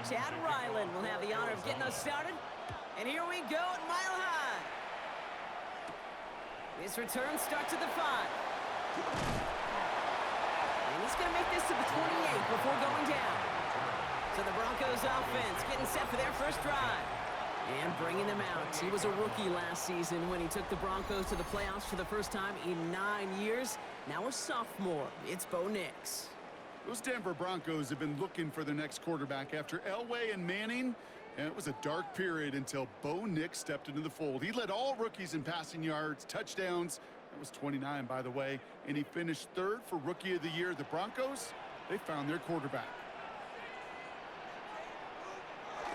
Chad Ryland will have the honor of getting us started. And here we go at Mile High. His return starts at the 5. And he's going to make this to the 28 before going down. So the Broncos offense getting set for their first drive. And bringing them out. He was a rookie last season when he took the Broncos to the playoffs for the first time in 9 years. Now a sophomore. It's Bo Nix. Those Denver Broncos have been looking for their next quarterback after Elway and Manning. And it was a dark period until Bo Nix stepped into the fold. He led all rookies in passing yards, touchdowns. That was 29, by the way. And he finished 3rd for Rookie of the Year. The Broncos, they found their quarterback.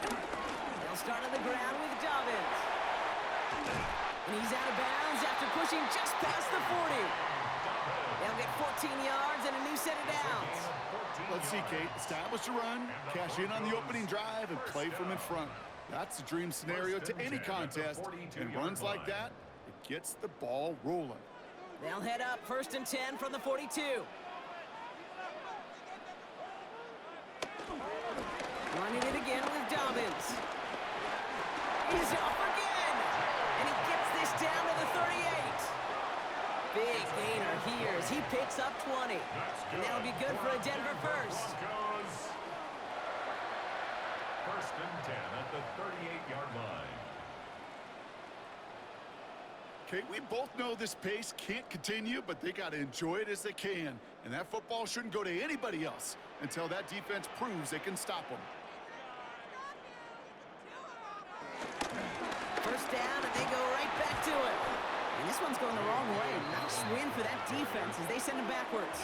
They'll start on the ground with Dobbins. And he's out of bounds after pushing just past the 40. They'll get 14 yards and a new set of downs. Let's see, Kate. Establish a run, cash in on the opening drive, and play from in front. That's the dream scenario to any contest. And runs like that, it gets the ball rolling. They'll head up 1st and 10 from the 42. Running it again with Dobbins. He's off again. And he gets this down to the 38. Big gainer here as he picks up 20. And that'll be good for a Denver first. 1st and 10 at the 38-yard line. Okay, we both know this pace can't continue, but they got to enjoy it as they can. And that football shouldn't go to anybody else until that defense proves they can stop them. 1st down, and they go right back to it. And this one's going the wrong way. Nice win for that defense as they send him backwards.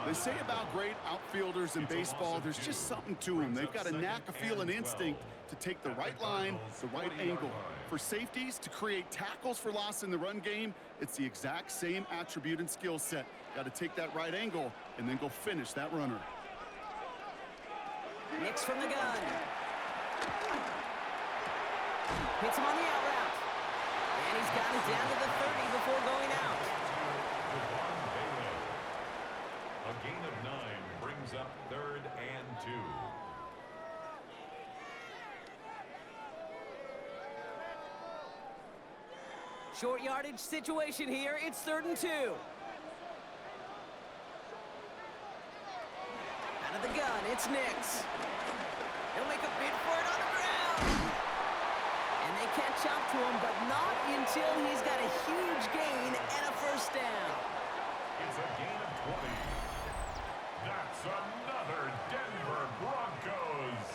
They say about great outfielders in baseball, there's just something to them. They've got a knack, a feel, an instinct to take the right line, the right angle. For safeties, to create tackles for loss in the run game, it's the exact same attribute and skill set. Got to take that right angle and then go finish that runner. Nix from the gun. Hits him on the out route. And he's got it down to the 30 before going out. A gain of 9 brings up 3rd and 2. Short yardage situation here. It's 3rd and 2. Out of the gun, it's Nix. He'll make a bid for it on the ground. And they catch up to him, but not until he's got a huge gain and a 1st down. It's a gain of 20. That's another Denver Broncos.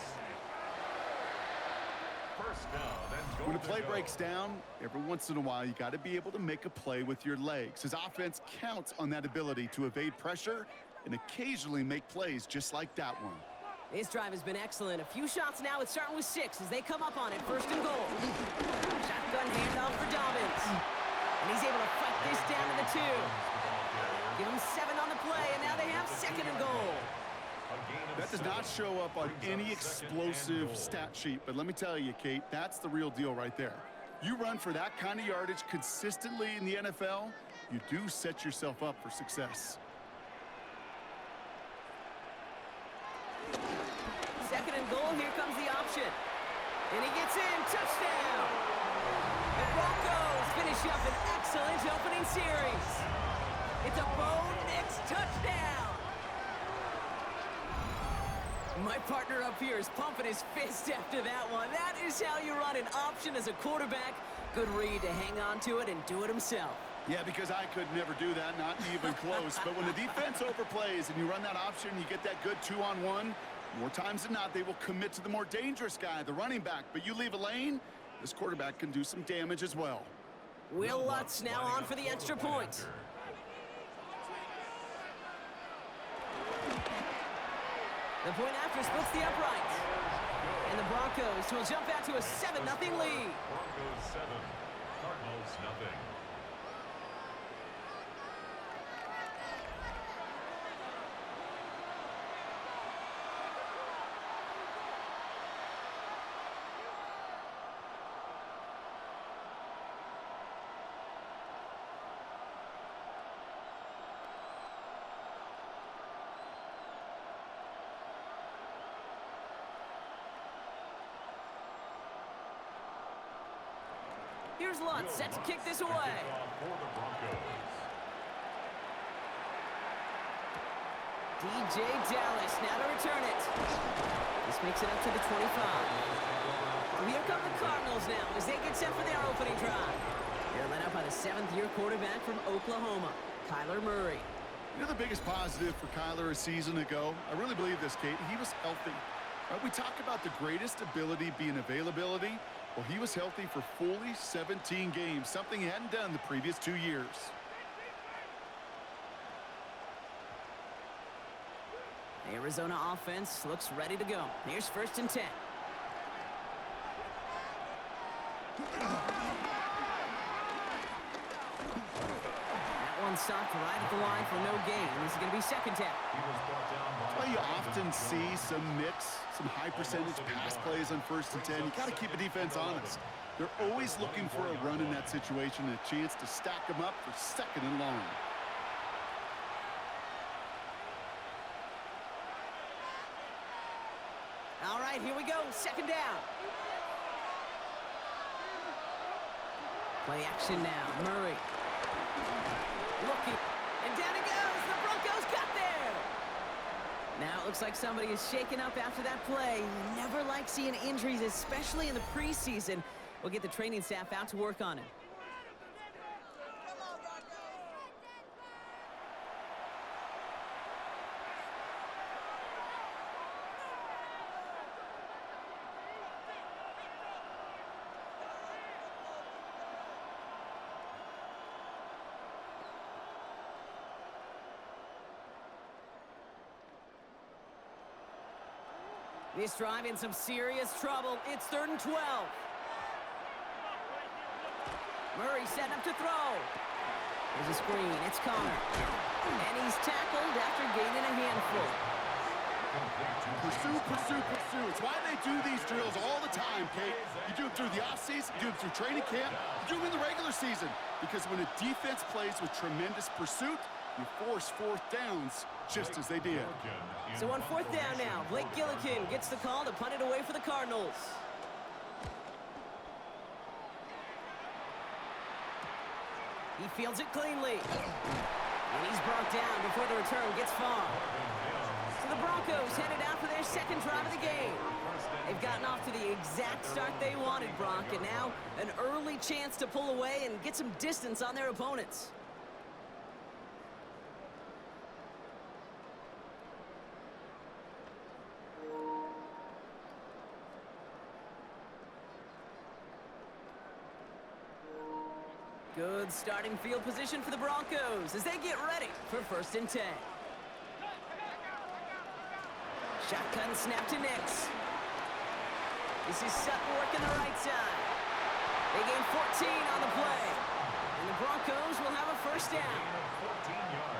1st down and goal. When a play breaks down, every once in a while, you got to be able to make a play with your legs. His offense counts on that ability to evade pressure and occasionally make plays just like that one. This drive has been excellent. A few shots now. It's starting with 6 as they come up on it. 1st and goal. Shotgun handoff for Dobbins. And he's able to fight this down to the 2. Give him 7 on the play, and now they have 2nd and goal. That does not show up on any explosive stat sheet, but let me tell you, Kate, that's the real deal right there. You run for that kind of yardage consistently in the NFL, you do set yourself up for success. 2nd and goal, here comes the option. And he gets in, touchdown! The Broncos finish up an excellent opening series. It's a Bo Nix touchdown! My partner up here is pumping his fist after that one. That is how you run an option as a quarterback. Good read to hang on to it and do it himself. Yeah, because I could never do that, not even close. But when the defense overplays and you run that option, you get that good 2-on-1, more times than not, they will commit to the more dangerous guy, the running back. But you leave a lane, this quarterback can do some damage as well. Will Lutz now on for the extra point. The point after splits the uprights. And the Broncos will jump out to a 7-0 lead. Broncos 7, Cardinals nothing. Here's Lutz, set to kick this away. For the Broncos. DJ Dallas now to return it. This makes it up to the 25. Well, here come the Cardinals now as they get set for their opening drive. They're led up by the 7th-year quarterback from Oklahoma, Kyler Murray. You know the biggest positive for Kyler a season ago? I really believe this, Kate. He was healthy. We talk about the greatest ability being availability. Well, he was healthy for fully 17 games, something he hadn't done the previous 2 years. The Arizona offense looks ready to go. Here's 1st and 10. That one stopped right at the line for no gain. This is going to be 2nd down. That's why you often see some mix, some high-percentage pass plays on 1st and 10. You got to keep the defense honest. They're always looking for a run in that situation and a chance to stack them up for 2nd and long. All right, here we go. 2nd down. Play action now. Murray. Looking. And down it goes. The Broncos got there. Now it looks like somebody is shaken up after that play. You never like seeing injuries, especially in the preseason. We'll get the training staff out to work on it. This drive in some serious trouble. It's 3rd and 12. Murray setting up to throw. There's a screen. It's Connor. And he's tackled after gaining a handful. Pursue, pursue, pursue. It's why they do these drills all the time, Kate. You do it through the offseason, you do it through training camp, you do it in the regular season. Because when a defense plays with tremendous pursuit, you force 4th downs just as they did. So on 4th down now, Blake Gillikin gets the call to punt it away for the Cardinals. He fields it cleanly. And he's brought down before the return gets far. So the Broncos headed out for their 2nd drive of the game. They've gotten off to the exact start they wanted, Brock, and now an early chance to pull away and get some distance on their opponents. Good starting field position for the Broncos as they get ready for 1st and 10. Shotgun snap to Nix. This is Sutton working the right side. They gain 14 on the play. And the Broncos will have a 1st down.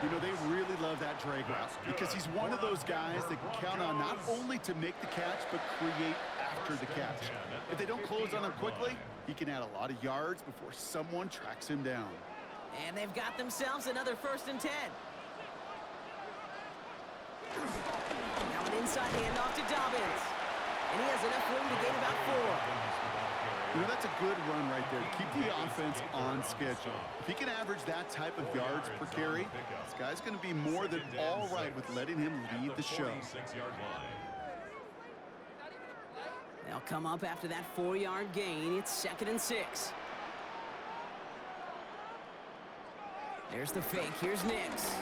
You know, they really love that drag route because he's one of those guys that can count on not only to make the catch, but create after the catch. If they don't close on him quickly, he can add a lot of yards before someone tracks him down. And they've got themselves another 1st and 10. Now an inside handoff to Dobbins. And he has enough room to gain about 4. You know, that's a good run right there. Keep the offense on schedule. If he can average that type of yards per carry, this guy's going to be more than all right with letting him lead the show. They'll come up after that 4-yard gain. It's 2nd and 6. There's the fake. Here's Nix.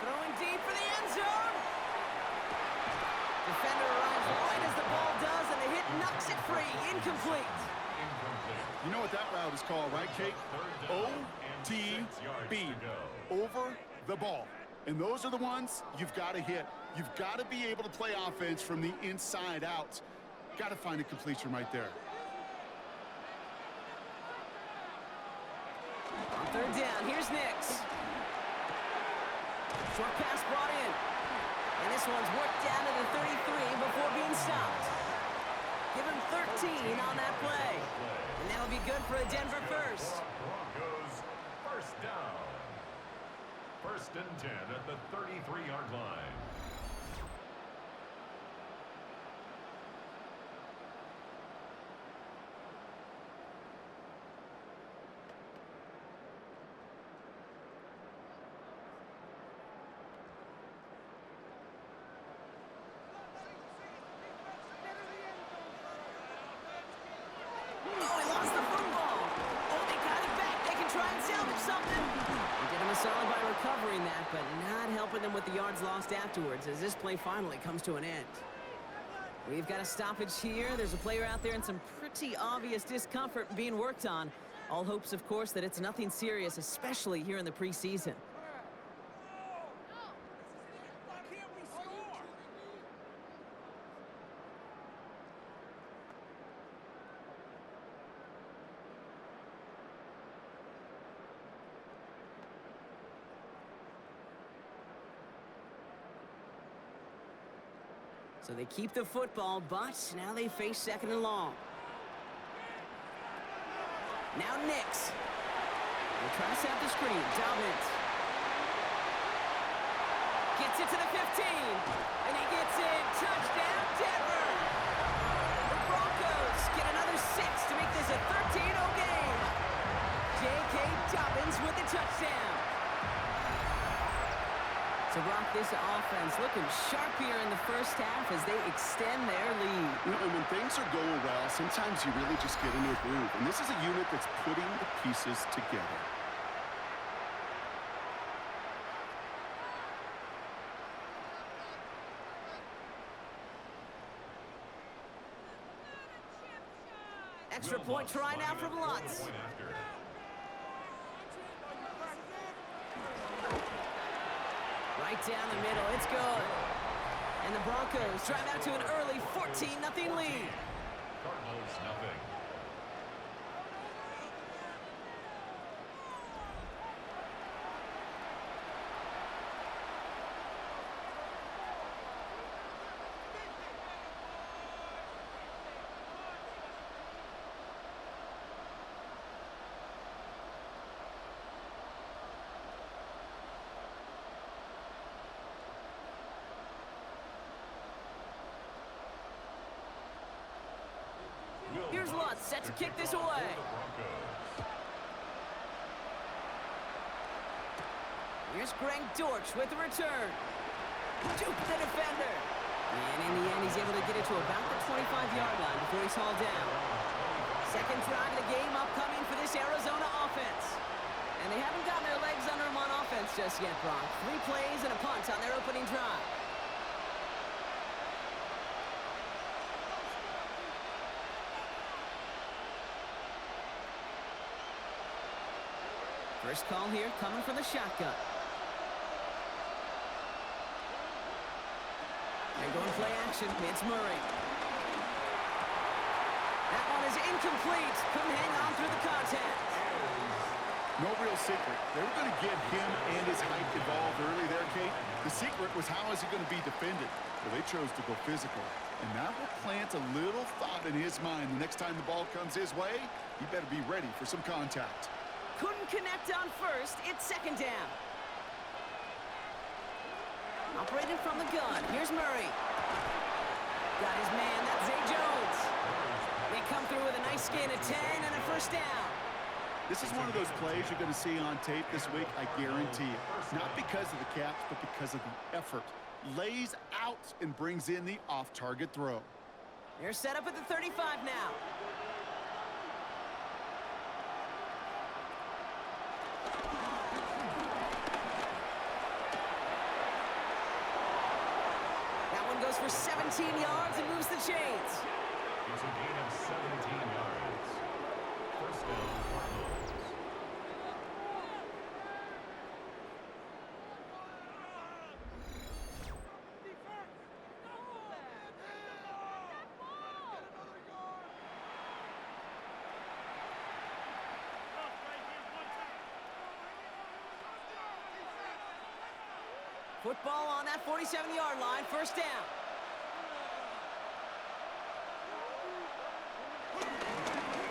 Throwing deep for the end zone. Defender arrives right as the ball does, and the hit knocks it free. Incomplete. You know what that route is called, right, Kate? OTB. Over the ball. And those are the ones you've got to hit. You've got to be able to play offense from the inside out. Got to find a completion right there. On 3rd down, here's Nix. Short pass brought in. And this one's worked down to the 33 before being stopped. Give him 13 on that play. And that'll be good for a Denver 1st. Broncos 1st down. 1st and 10 at the 33-yard line. of something. They did him a solid by recovering that, but not helping them with the yards lost afterwards as this play finally comes to an end. We've got a stoppage here. There's a player out there in some pretty obvious discomfort being worked on. All hopes, of course, that it's nothing serious, especially here in the preseason. So they keep the football, but now they face second and long. Now Nix. They're trying to set up the screen. Dobbins. Gets it to the 15. And he gets in. Touchdown, Denver. The Broncos get another 6 to make this a 13-0 game. J.K. Dobbins with the touchdown. So, Brock, this offense looking sharp here in the first half as they extend their lead. You know, when things are going well, sometimes you really just get into a groove. And this is a unit that's putting the pieces together. Extra point try now from Lutz. Right down the middle, it's good. And the Broncos drive out to an early 14-0 lead. Cardinals, nothing. Here's Lutz, set to kick this away. Here's Greg Dortch with the return. Juke the defender. And in the end, he's able to get it to about the 25-yard line before he's hauled down. Second drive of the game upcoming for this Arizona offense. And they haven't gotten their legs under them on offense just yet, Brock. 3 plays and a punt on their opening drive. First call here coming from the shotgun. They're going play action. It's Murray. That one is incomplete. Couldn't hang on through the contact. No real secret. They were going to get him and his height involved early there, Kate. The secret was how is he going to be defended? Well, they chose to go physical. And that will plant a little thought in his mind. The next time the ball comes his way, he better be ready for some contact. Couldn't connect on first. It's second down. Operating from the gun. Here's Murray. Got his man. That's Zay Jones. They come through with a nice gain of 10 and a first down. This is one of those plays you're going to see on tape this week, I guarantee it. Not because of the Caps, but because of the effort. Lays out and brings in the off-target throw. They're set up at the 35 now. Goes for 17 yards and moves the chains. It's a gain of 17 yards. First down, Cardinals. Football on that 47-yard line, first down.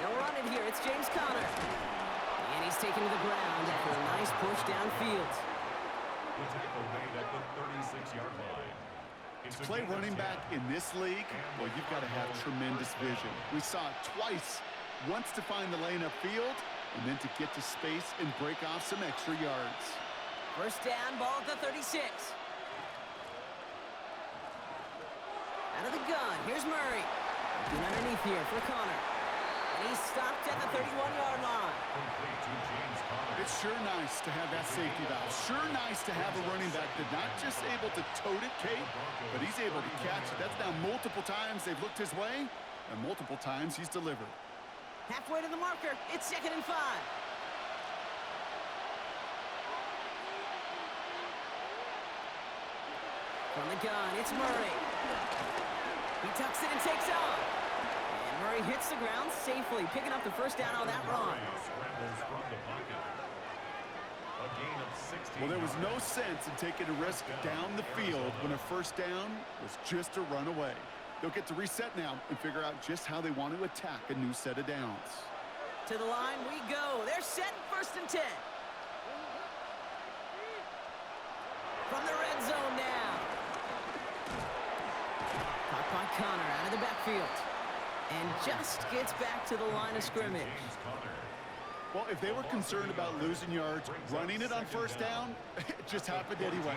They'll run it here. It's James Conner. And he's taken to the ground after a nice push downfield. The tackle made at the 36-yard line. Play running back in this league, well, you've got to have tremendous vision. We saw it twice. Once to find the lane upfield, and then to get to space and break off some extra yards. First down, ball at the 36. Out of the gun, here's Murray. Looking underneath here for Conner. And He's stopped at the 31-yard line. Complete to James Conner. It's sure nice to have that safety valve. Sure nice to have a running back that's not just able to tote it, Kate, but he's able to catch it. That's now multiple times they've looked his way, and multiple times he's delivered. Halfway to the marker. It's 2nd and 5. From the gun, it's Murray. He tucks it and takes off. And Murray hits the ground safely, picking up the first down on that run. Scrambles from the pocket. A gain of 16. Well, there was no sense in taking a risk down the field when a first down was just a run away. They'll get to reset now and figure out just how they want to attack a new set of downs. To the line we go. They're set 1st and 10. From the red zone now. Caught by Connor out of the backfield. And just gets back to the line of scrimmage. James Conner. Well, if they were concerned about losing yards, running it on first down, it just happened anyway.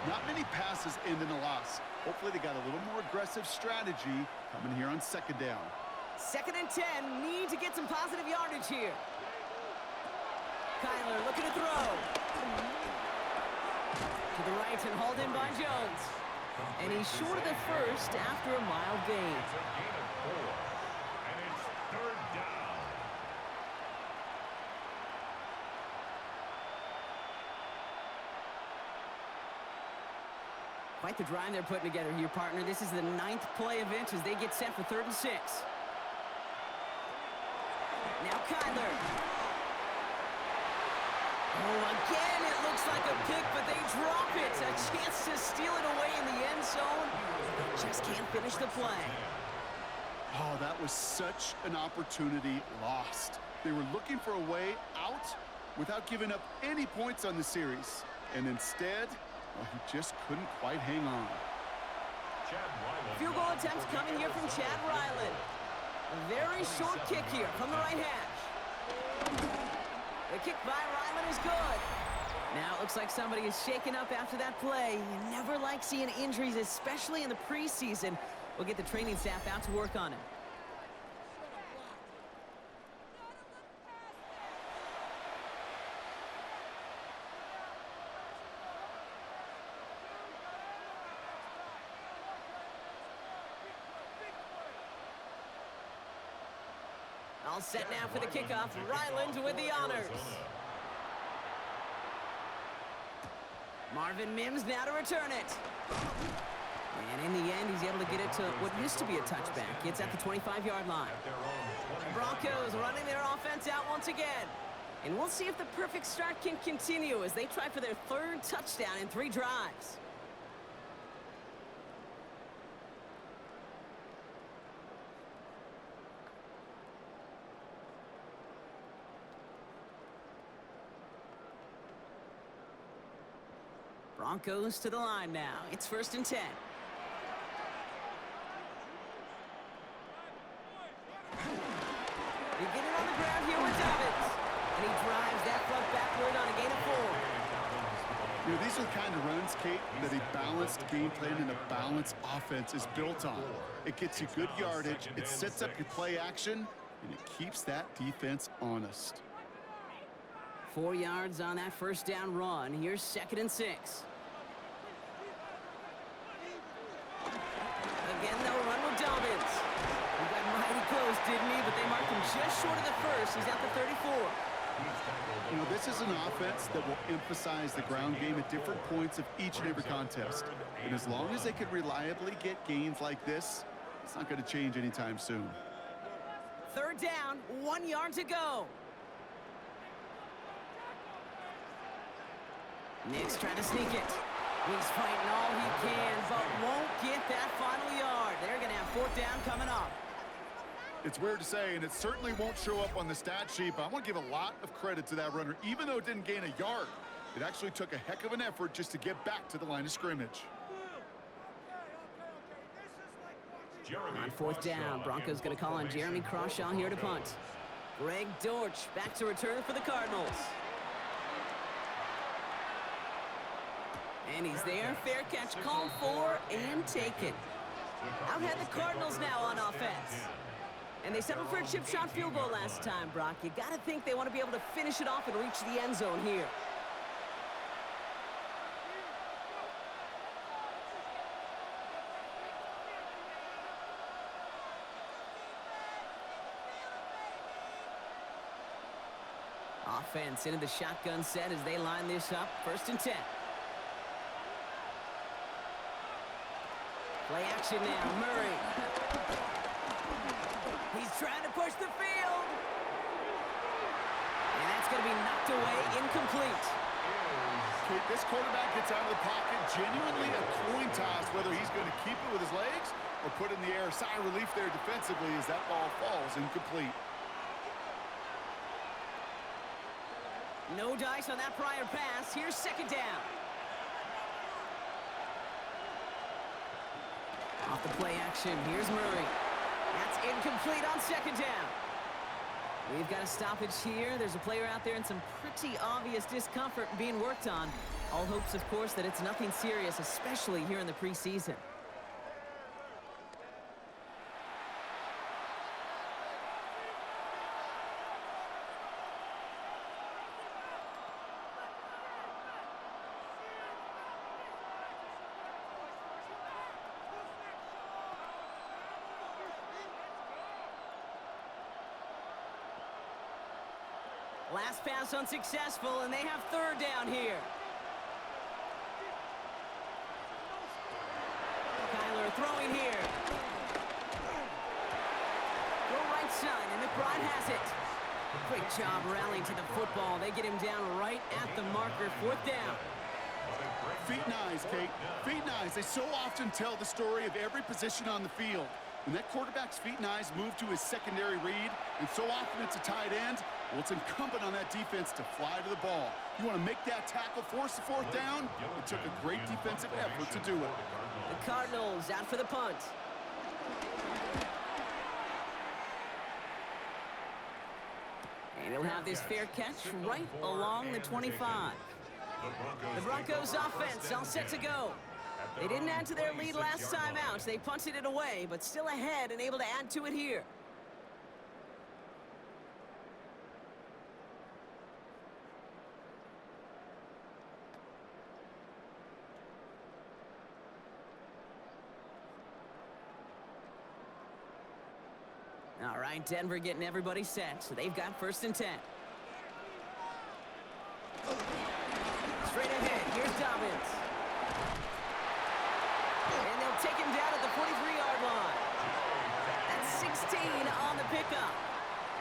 Not many passes end in a loss. Hopefully they got a little more aggressive strategy coming here on 2nd down. 2nd and 10. Need to get some positive yardage here. Kyler looking to throw. To the right and hauled in by Jones. And he's short of the first after a mild gain. It's a gain of 4. And it's 3rd down. Quite the drive they're putting together here, partner. This is the 9th play of it as they get set for 3rd and 6. Now Kyler. Oh, again, it looks like a pick, but they drop it. A chance to steal it away in the end zone. They just can't finish the play. Oh, that was such an opportunity lost. They were looking for a way out without giving up any points on the series. And instead, well, he just couldn't quite hang on. Chad Ryland. Field goal attempts coming here from Chad Ryland. A very short kick here from the right hash. The kick by Ryland is good. Now it looks like somebody is shaken up after that play. You never like seeing injuries, especially in the preseason. We'll get the training staff out to work on it. All set now for the kickoff. Ryland with the honors. Marvin Mims now to return it. And in the end, he's able to get it to what used to be a touchback. It's at the 25-yard line. Broncos running their offense out once again. And we'll see if the perfect start can continue as they try for their 3rd touchdown in 3 drives. Broncos to the line now. It's 1st and 10. They get it on the ground here with Dobbins. And he drives that front backward on a gain of 4. You know, these are the kind of runs, Kate, that a balanced game plan and a balanced offense is built on. It gets you good yardage, it sets up your play action, and it keeps that defense honest. 4 yards on that first down run. Here's 2nd and 6. Again, they'll run with Dobbins. He got mighty close, didn't he? But they marked him just short of the first. He's at the 34. You know, this is an offense that will emphasize the ground game at different points of each and every contest. And as long as they can reliably get gains like this, it's not going to change anytime soon. 3rd down, 1 yard to go. Nick's trying to sneak it. He's fighting all he can, but won't get that final yard. They're going to have 4th down coming up. It's weird to say, and it certainly won't show up on the stat sheet, but I want to give a lot of credit to that runner. Even though it didn't gain a yard, it actually took a heck of an effort just to get back to the line of scrimmage. On 4th down, Broncos going to call on Jeremy Crawshaw here to punt. Greg Dortch back to return for the Cardinals. And he's there. Fair catch called for and taken. Out had the Cardinals now on offense. And they settled for a chip shot field goal last time, Brock. You got to think they want to be able to finish it off and reach the end zone here. Offense into the shotgun set as they line this up. 1st and 10. Play action now. Murray. He's trying to push the field. And that's going to be knocked away. Incomplete. Okay, this quarterback gets out of the pocket. Genuinely a coin toss whether he's going to keep it with his legs or put it in the air. Sigh of relief there defensively as that ball falls incomplete. No dice on that prior pass. Here's 2nd down. Off the play action. Here's Murray. That's incomplete on 2nd down. We've got a stoppage here. There's a player out there in some pretty obvious discomfort being worked on. All hopes, of course, that it's nothing serious, especially here in the preseason. Last pass unsuccessful, and they have 3rd down here. Kyler throwing here. Go right side, and McBride has it. Great job rallying to the football. They get him down right at the marker. 4th down. Feet and eyes, Kate. Feet and eyes. They so often tell the story of every position on the field. When that quarterback's feet and eyes move to his secondary read, and so often it's a tight end, well, it's incumbent on that defense to fly to the ball. You want to make that tackle, force the 4th down? It took a great defensive effort to do it. The Cardinals out for the punt. And he'll have this fair catch right along the 25. The Broncos offense all set to go. They didn't add to their lead last time out. They punted it away, but still ahead and able to add to it here. All right, Denver getting everybody set, so they've got 1st and 10. Straight ahead, here's Dobbins. And they'll take him down at the 43-yard line. That's 16 on the pickup.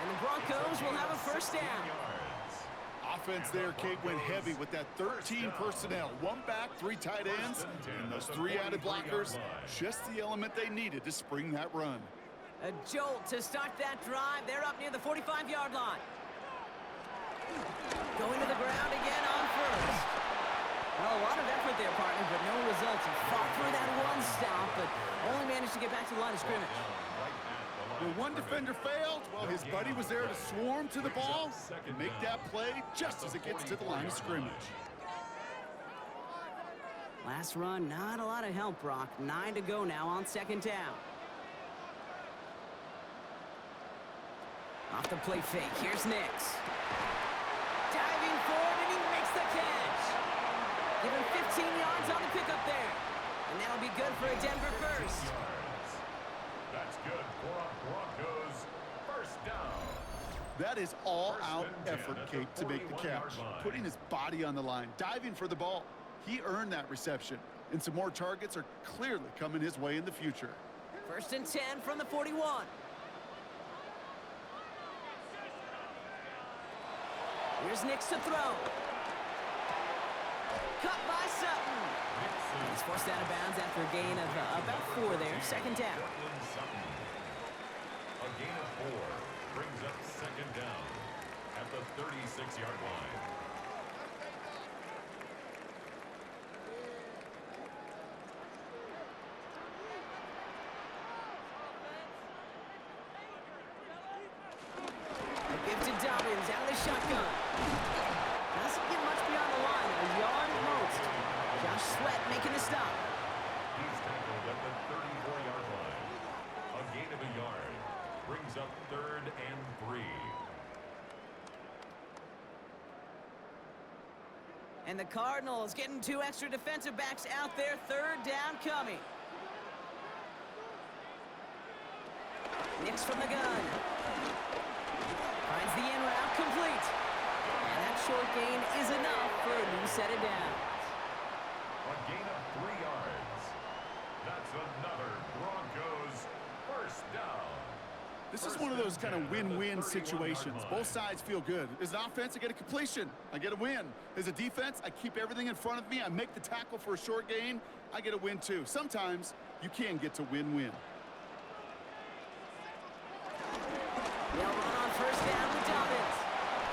And the Broncos will have a 1st down. Offense there, Kate, went heavy with that 13 personnel. 1 back, 3 tight ends, and those 3 added blockers. Just the element they needed to spring that run. A jolt to start that drive. They're up near the 45-yard line. Going to the ground again on 1st. Well, a lot of effort there, partner, but no results. He fought through that one stop, but only managed to get back to the line of scrimmage. When one defender failed, well, his buddy was there to swarm to the ball and make that play just as it gets to the line of scrimmage. Last run, not a lot of help, Brock. 9 to go now on 2nd down. Off the play fake, here's Nix. Diving forward, and he makes the catch. Give him 15 yards on the pickup there. And that'll be good for a Denver 1st. That's good for a Broncos 1st down. That is all-out effort, Kate, to make the catch. Putting his body on the line, diving for the ball. He earned that reception. And some more targets are clearly coming his way in the future. 1st and 10 from the 41. Here's Nix to throw. Cut by Sutton. He's forced out of bounds after a gain of about 4 there. 2nd down. A gain of 4 brings up 2nd down at the 36-yard line. A give to Dobbins out of the shotgun. Doesn't get much beyond the line. A yard at most. Josh Sweat making the stop. He's tackled at the 34-yard line. A gain of a yard. Brings up 3rd and 3. And the Cardinals getting 2 extra defensive backs out there. 3rd down coming. Nix from the gun. Finds the in route complete. And that short gain is enough for a new set of downs. A gain of 3 yards. That's another Broncos first down. This is one of those kind of win-win situations. Both sides feel good. As an offense, I get a completion. I get a win. As a defense, I keep everything in front of me. I make the tackle for a short gain. I get a win, too. Sometimes you can get to win-win. They'll run on first down with Dobbins.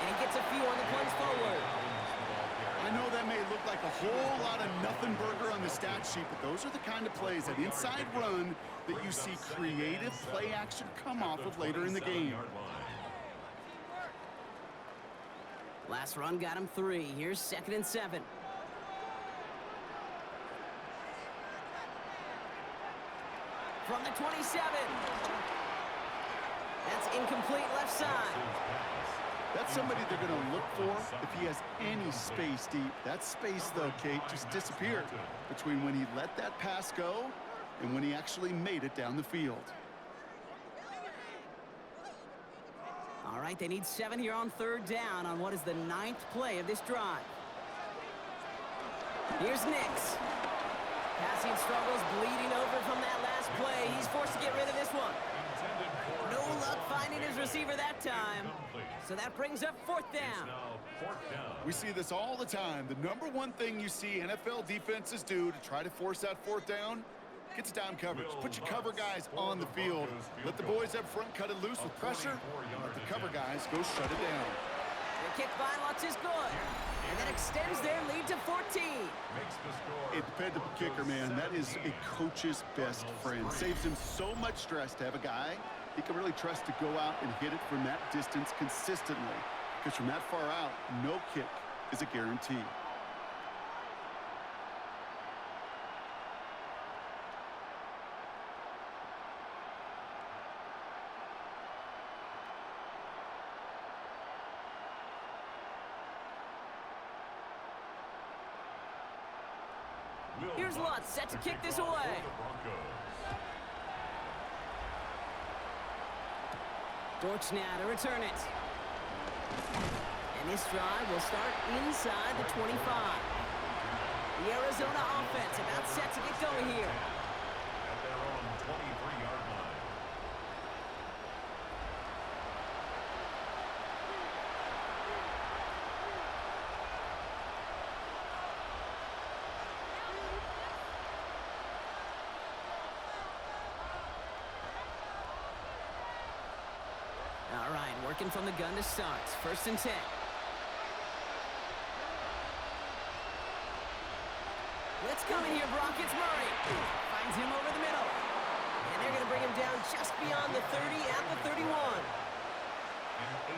And he gets a few on the plunge forward. I know that may look like a whole lot of nothing burger on the stat sheet, but those are the kind of plays, that inside run, that you see creative play action come off of later in the game. Last run got him 3. Here's 2nd and 7. From the 27. That's incomplete left side. That's somebody they're going to look for if he has any space deep. That space, though, Kate, just disappeared between when he let that pass go and when he actually made it down the field. All right, they need 7 here on 3rd down on what is the 9th play of this drive. Here's Nix. Passing struggles, bleeding over from that last play. He's forced to get rid of this one. No luck finding his receiver that time. So that brings up 4th down. We see this all the time. The number one thing you see NFL defenses do to try to force that 4th down, gets down coverage. Put your cover guys on the field. Let the boys up front cut it loose with pressure. Let the cover guys go shut it down. The kick by Lutz is good. And that extends their lead to 14. A dependable kicker, man. That is a coach's best friend. Saves him so much stress to have a guy he can really trust to go out and hit it from that distance consistently. Because from that far out, no kick is a guarantee. Here's Lutz set to kick this away. Dortch now to return it. And this drive will start inside the 25. The Arizona offense about set to get going here. At their own 23-yard line. All right, working from the gun to start. 1st and 10. Let's come in here, Brock. It's Murray. Finds him over the middle. And they're going to bring him down just beyond the 30 at the 31.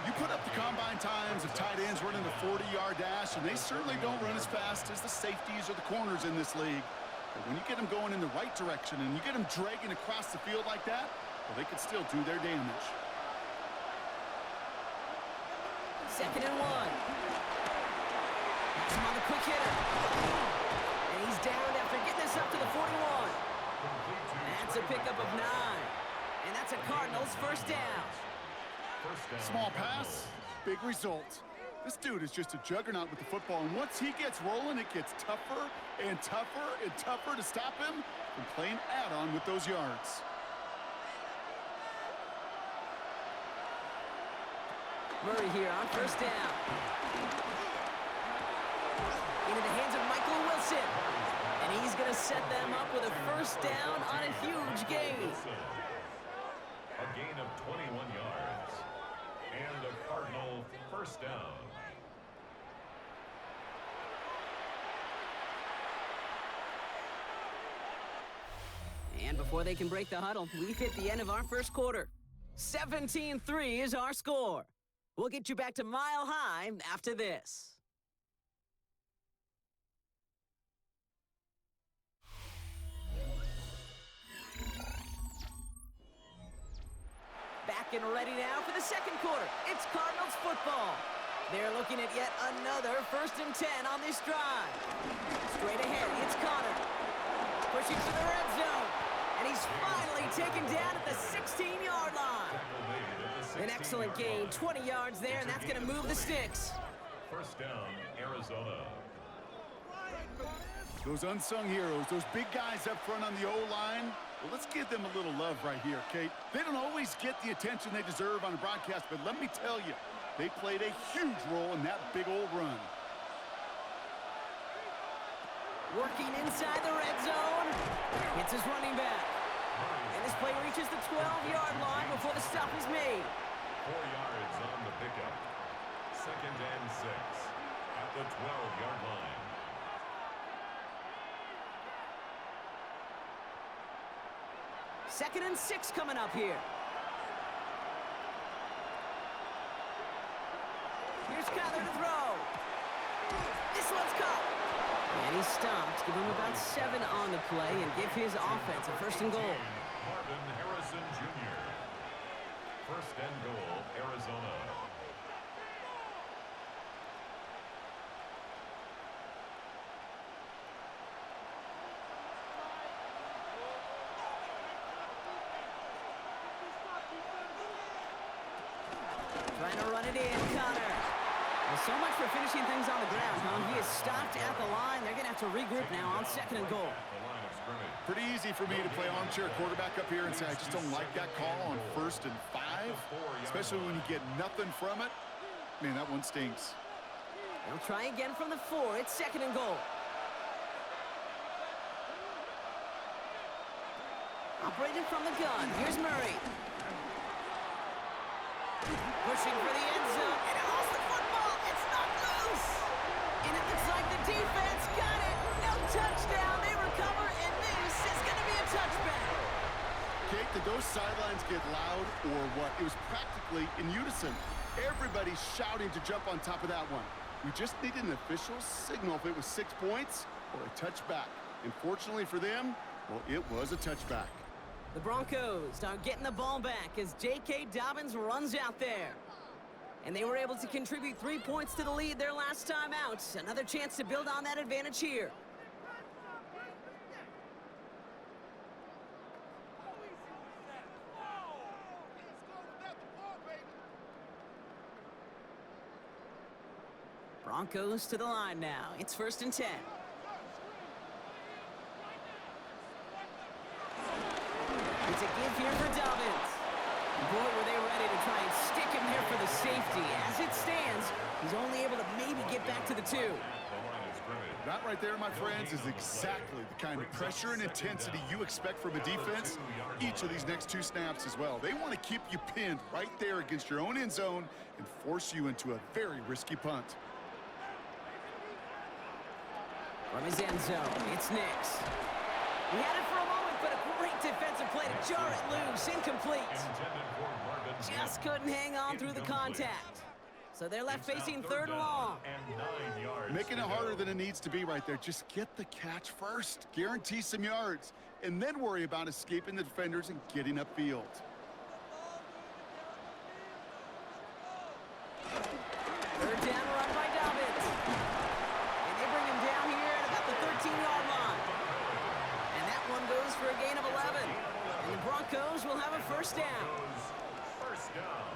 You put up the combine times of tight ends running the 40-yard dash, and they certainly don't run as fast as the safeties or the corners in this league. But when you get them going in the right direction and you get them dragging across the field like that, well, they can still do their damage. 2nd and 1. He's on the quick hitter. And he's down after getting this up to the 41. That's a pickup of 9. And that's a Cardinals first down. Small pass, big result. This dude is just a juggernaut with the football, and once he gets rolling, it gets tougher and tougher and tougher to stop him from playing add-on with those yards. Murray here on first down. Into the hands of Michael Wilson. And he's going to set them up with a first down on a huge gain. A gain of 21 yards. And a Cardinal first down. And before they can break the huddle, we've hit the end of our first quarter. 17-3 is our score. We'll get you back to Mile High after this. Back getting ready now for the second quarter. It's Cardinals football. They're looking at yet another 1st and 10 on this drive. Straight ahead, it's Connor. Pushing to the red zone. And he's finally taken down at the 16-yard line. An excellent gain, 20 yards there, and that's going to move the sticks. First down, Arizona. Those unsung heroes, those big guys up front on the O-line, well, let's give them a little love right here, Kate. They don't always get the attention they deserve on a broadcast, but let me tell you, they played a huge role in that big old run. Working inside the red zone. It's his running back. And this play reaches the 12-yard line before the stop is made. 4 yards on the pickup. 2nd and 6 at the 12-yard line. Second and 6 coming up here. Here's Kyler to throw. This one's caught. And he stopped. Give him about 7 on the play and give his offense a 1st and goal. Marvin Harrison Jr. 1st and goal, Arizona. Trying to run it in, Connor. Well, so much for finishing things on the ground, huh? He is stopped at the line. They're going to have to regroup now on 2nd and goal. Pretty easy for me to play armchair quarterback up here and say I just don't like that call on 1st and 5, especially when you get nothing from it. Man, that one stinks. They'll try again from the 4. It's 2nd and goal. Operating from the gun. Here's Murray. Pushing for the end zone, and it lost the football. It's not loose. And it looks like the defense got it. No touchdown. They recover, and this is going to be a touchback. Kate, did those sidelines get loud or what? It was practically in unison. Everybody's shouting to jump on top of that one. We just needed an official signal if it was 6 points or a touchback. And fortunately for them, well, it was a touchback. The Broncos are getting the ball back as J.K. Dobbins runs out there. And they were able to contribute 3 points to the lead their last time out. Another chance to build on that advantage here. Broncos to the line now. It's 1st and 10. It's a give here for Dobbins. Boy, were they ready to try and stick him there for the safety. As it stands, he's only able to maybe get back to the 2. That right there, my friends, is exactly the kind of pressure and intensity you expect from a defense each of these next 2 snaps as well. They want to keep you pinned right there against your own end zone and force you into a very risky punt. From his end zone, it's Nix. He had it for a moment, but a great defensive play to jar it loose. Incomplete. Just couldn't hang on through the contact. So they're left facing 3rd and long. Making it harder than it needs to be right there. Just get the catch first. Guarantee some yards. And then worry about escaping the defenders and getting upfield. 3rd down run by Dobbins. And they bring him down here at about the 13-yard line. And that one goes for a gain of 11. And the Broncos will have a 1st down. First down.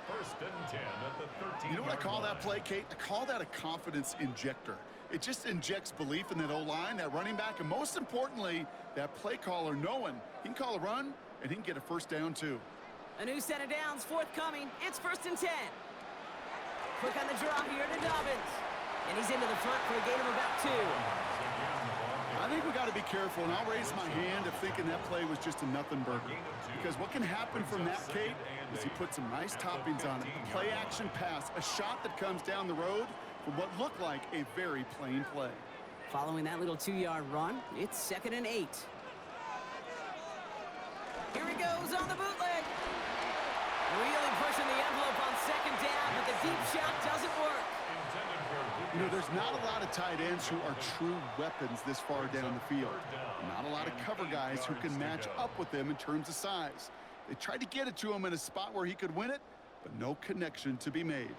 1st and 10 at the 13. You know what I call that play, Kate? I call that a confidence injector. It just injects belief in that O-line, that running back, and most importantly, that play caller knowing he can call a run and he can get a 1st down too. A new set of downs forthcoming. It's 1st and 10. Quick on the draw here to Dobbins. And he's into the front for a gain of about 2. I think we got to be careful, and I'll raise my hand of thinking that play was just a nothing burger. Because what can happen from that, Kate, is he put some nice toppings on it. A play-action pass, a shot that comes down the road for what looked like a very plain play. Following that little 2-yard run, it's 2nd and 8. Here he goes on the bootleg. Really pushing the envelope on 2nd down, but the deep shot doesn't work. You know, there's not a lot of tight ends who are true weapons this far down the field. Not a lot of cover guys who can match up with them in terms of size. They tried to get it to him in a spot where he could win it, but no connection to be made.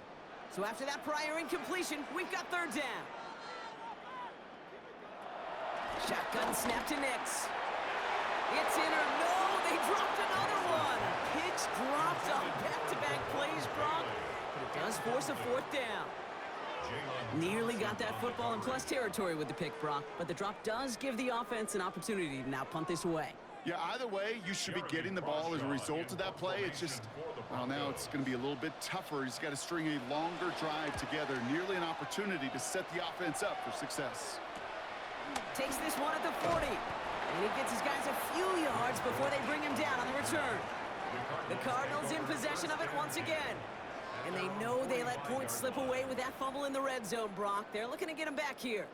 So after that prior incompletion, we've got third down. Shotgun snap to Nix. It's in or no, they dropped another one. Pitch dropped on back-to-back plays, Brock, but it does force a fourth down. Nearly got that football in plus territory with the pick, Brock, but the drop does give the offense an opportunity to now punt this away. Yeah, either way, you should be getting the ball as a result of that play. It's just, well, now it's going to be a little bit tougher. He's got to string a longer drive together, nearly an opportunity to set the offense up for success. Takes this one at the 40, and he gets his guys a few yards before they bring him down on the return. The Cardinals in possession of it once again. And they know they let points slip away with that fumble in the red zone, Brock. They're looking to get him back here.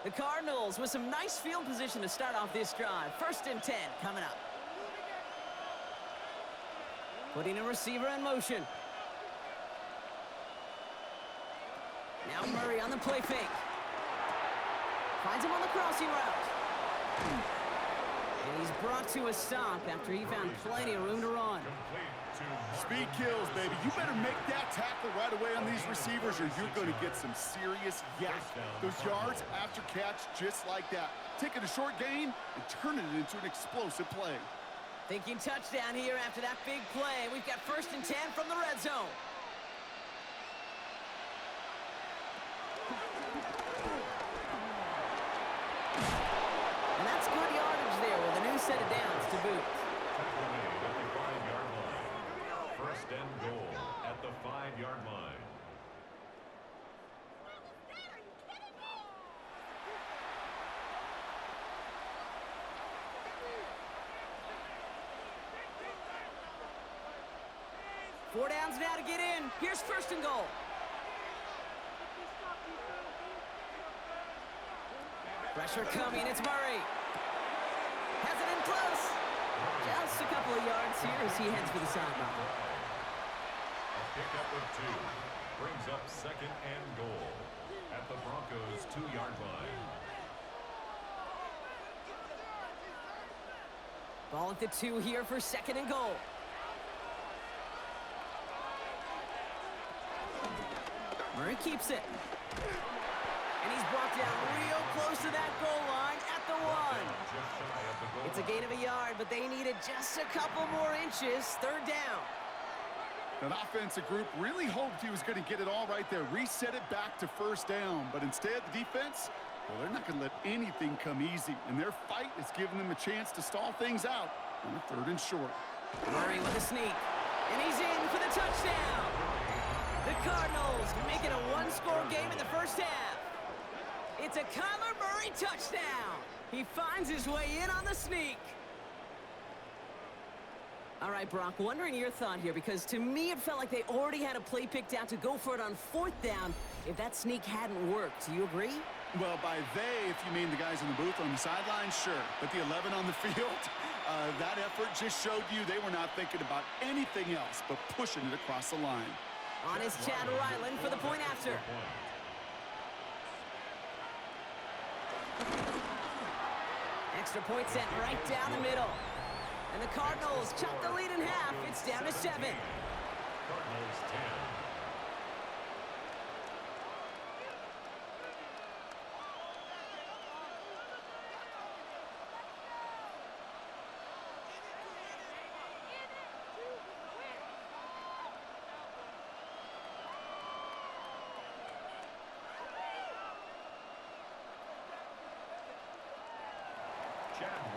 The Cardinals with some nice field position to start off this drive. 1st and 10 coming up. Putting a receiver in motion. Now Murray on the play fake. Finds him on the crossing route. And he's brought to a stop after he found plenty of room to run. Speed kills, baby. You better make that tackle right away on these receivers or you're going to get some serious yak. Those yards after catch just like that. Taking a short gain and turning it into an explosive play. Thinking touchdown here after that big play. We've got 1st and 10 from the red zone. And that's good yardage there with a new set of downs to boot. First and goal at the 5-yard line. Four downs now to get in. Here's 1st and goal. Pressure coming. It's Murray. Has it in close. Just a couple of yards here as he heads for the sideline. A pickup of 2 brings up 2nd and goal at the Broncos' 2-yard line. Ball at the 2 here for 2nd and goal. Murray keeps it. And he's brought down real close to that goal line at the 1. It's a gain of a yard, but they needed just a couple more inches. 3rd down. That offensive group really hoped he was going to get it all right there, reset it back to 1st down. But instead, the defense, well, they're not going to let anything come easy. And their fight is giving them a chance to stall things out on a 3rd and short. Murray with a sneak. And he's in for the touchdown. The Cardinals make it a 1-score game in the 1st half. It's a Kyler Murray touchdown. He finds his way in on the sneak. All right, Brock, wondering your thought here, because to me it felt like they already had a play picked out to go for it on 4th down if that sneak hadn't worked. Do you agree? Well, by they, if you mean the guys in the booth on the sideline, sure. But the 11 on the field, that effort just showed you they were not thinking about anything else but pushing it across the line. On is Chad Ryland for the point after. Extra point sent right down the middle. And the Cardinals chop the lead in half. It's down to 7. Cardinals 10.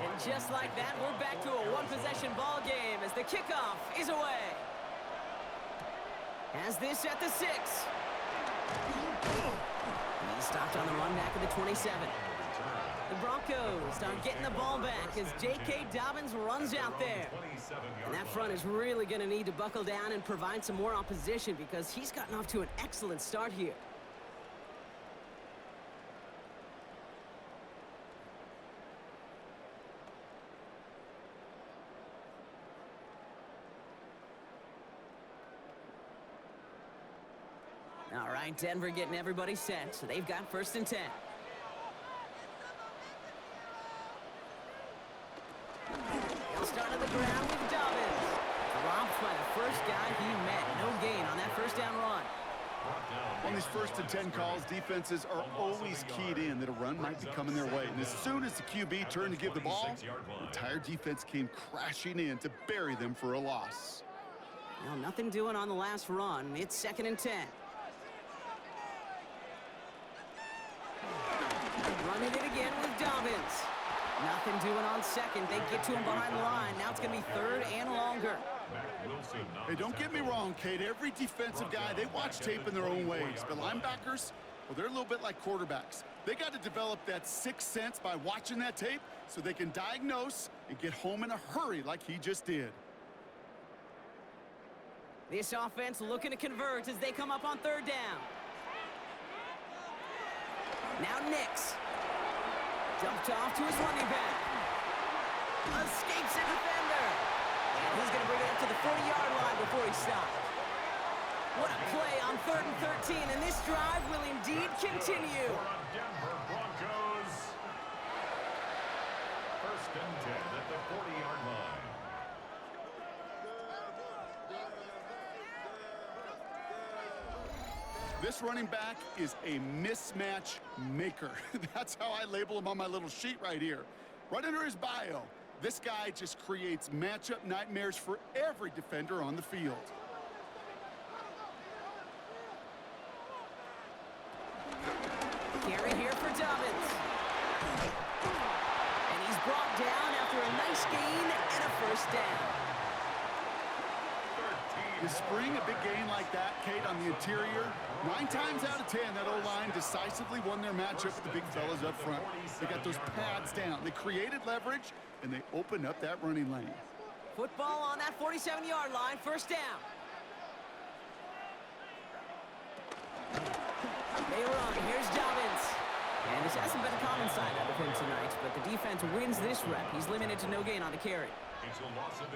And just like that, we're back to a one-possession ball game as the kickoff is away. Has this at the 6. He's stopped on the run back at the 27. The Broncos start getting the ball back as J.K. Dobbins runs out there. And that front is really going to need to buckle down and provide some more opposition because he's gotten off to an excellent start here. All right, Denver getting everybody set, so they've got 1st and 10. He'll start on the ground with Dobbins. Dropped by the first guy he met. No gain on that 1st down run. On these 1st and 10 calls, defenses are always keyed in that a run might be coming their way. And as soon as the QB turned to give the ball, the entire defense came crashing in to bury them for a loss. Well, nothing doing on the last run. It's 2nd and 10. Running it again with Dobbins. Nothing doing on 2nd. They get to him behind the line. Now it's going to be 3rd and longer. Hey, don't get me wrong, Kate. Every defensive guy, they watch tape in their own ways. But linebackers, well, they're a little bit like quarterbacks. They got to develop that 6th sense by watching that tape so they can diagnose and get home in a hurry like he just did. This offense looking to convert as they come up on 3rd down. Now Nix. Dumped off to his running back. Escapes a defender. And he's going to bring it up to the 40-yard line before he stops. What a play on 3rd and 13, and this drive will indeed continue. Denver Broncos. 1st and 10 at the 40-yard line. This running back is a mismatch maker. That's how I label him on my little sheet right here. Right under his bio, this guy just creates matchup nightmares for every defender on the field. Carry here for Dobbins. And he's brought down after a nice gain and a 1st down. You spring a big gain like that, Kate, on the interior, 9 times out of 10, that O-line decisively won their matchup with the big fellas up front. They got those pads down. They created leverage, and they opened up that running lane. Football on that 47-yard line, 1st down. They run. Here's Dobbins. And this hasn't been a common side out of him tonight, but the defense wins this rep. He's limited to no gain on the carry.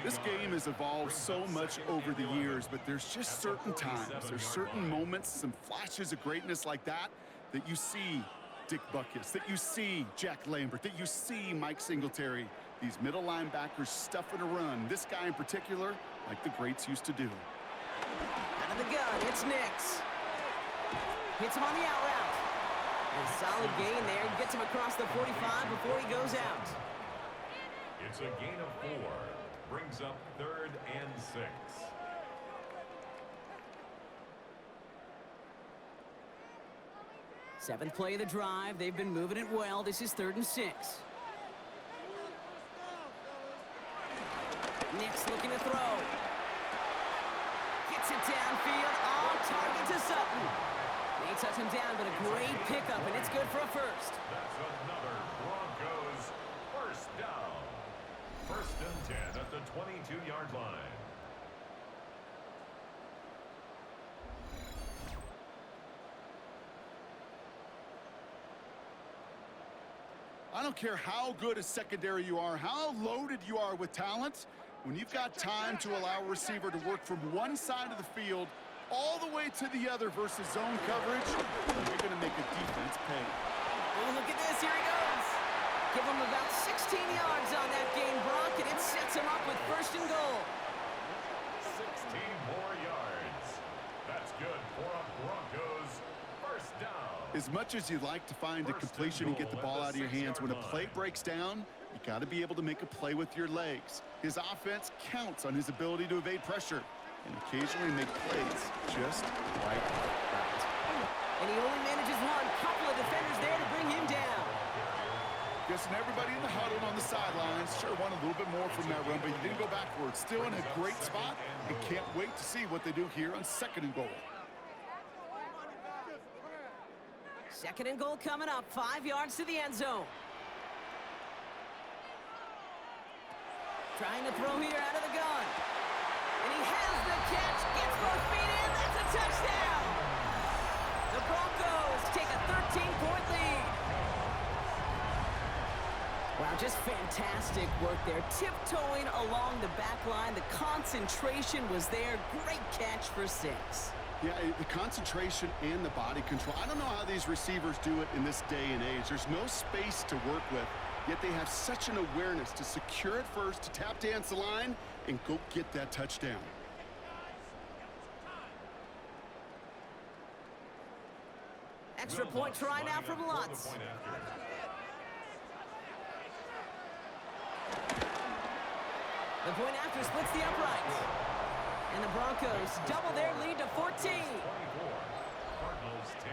This game has evolved so much over the years, but there's just certain times, there's certain moments, some flashes of greatness like that, that you see Dick Butkus, that you see Jack Lambert, that you see Mike Singletary. These middle linebackers stuffing a run. This guy in particular, like the greats used to do. Out of the gun, it's Nix. Hits him on the out route. A solid gain there. Gets him across the 45 before he goes out. It's a gain of 4. Brings up 3rd and 6. Seventh play of the drive. They've been moving it well. This is 3rd and 6. Nix looking to throw. Gets it downfield. On target to Sutton. They touch him down, but a great pickup, and it's good for a 1st. That's another Broncos 1st down. 1st and 10 at the 22-yard line. I don't care how good a secondary you are, how loaded you are with talent, when you've got time to allow a receiver to work from one side of the field all the way to the other versus zone coverage, you're going to make a defense pay. Oh, look at this. Here he goes. Give him about 16 yards on that gain, Brock, and it sets him up with 1st and goal. 16 more yards. That's good for a Broncos 1st down. As much as you'd like to find a completion and get the ball out of your hands, when a play breaks down, you got to be able to make a play with your legs. His offense counts on his ability to evade pressure and occasionally make plays just like that. And he only manages one. Couple of defenders there to bring him down. Guessing everybody in the huddle on the sidelines sure wanted a little bit more from that run, but he didn't go backwards. Still in a great spot, and can't wait to see what they do here on 2nd and goal. 2nd and goal coming up. 5 yards to the end zone. Trying to throw here out of the gun. And he has the catch. Gets both feet in. That's a touchdown. The Broncos take a 13-point lead. Wow, just fantastic work there. Tiptoeing along the back line. The concentration was there. Great catch for 6. Yeah, the concentration and the body control. I don't know how these receivers do it in this day and age. There's no space to work with, yet they have such an awareness to secure it first, to tap dance the line, and go get that touchdown. Extra point try now from Lutz. The point after splits the uprights. And the Broncos double their lead to 14. 24, Cardinals 10.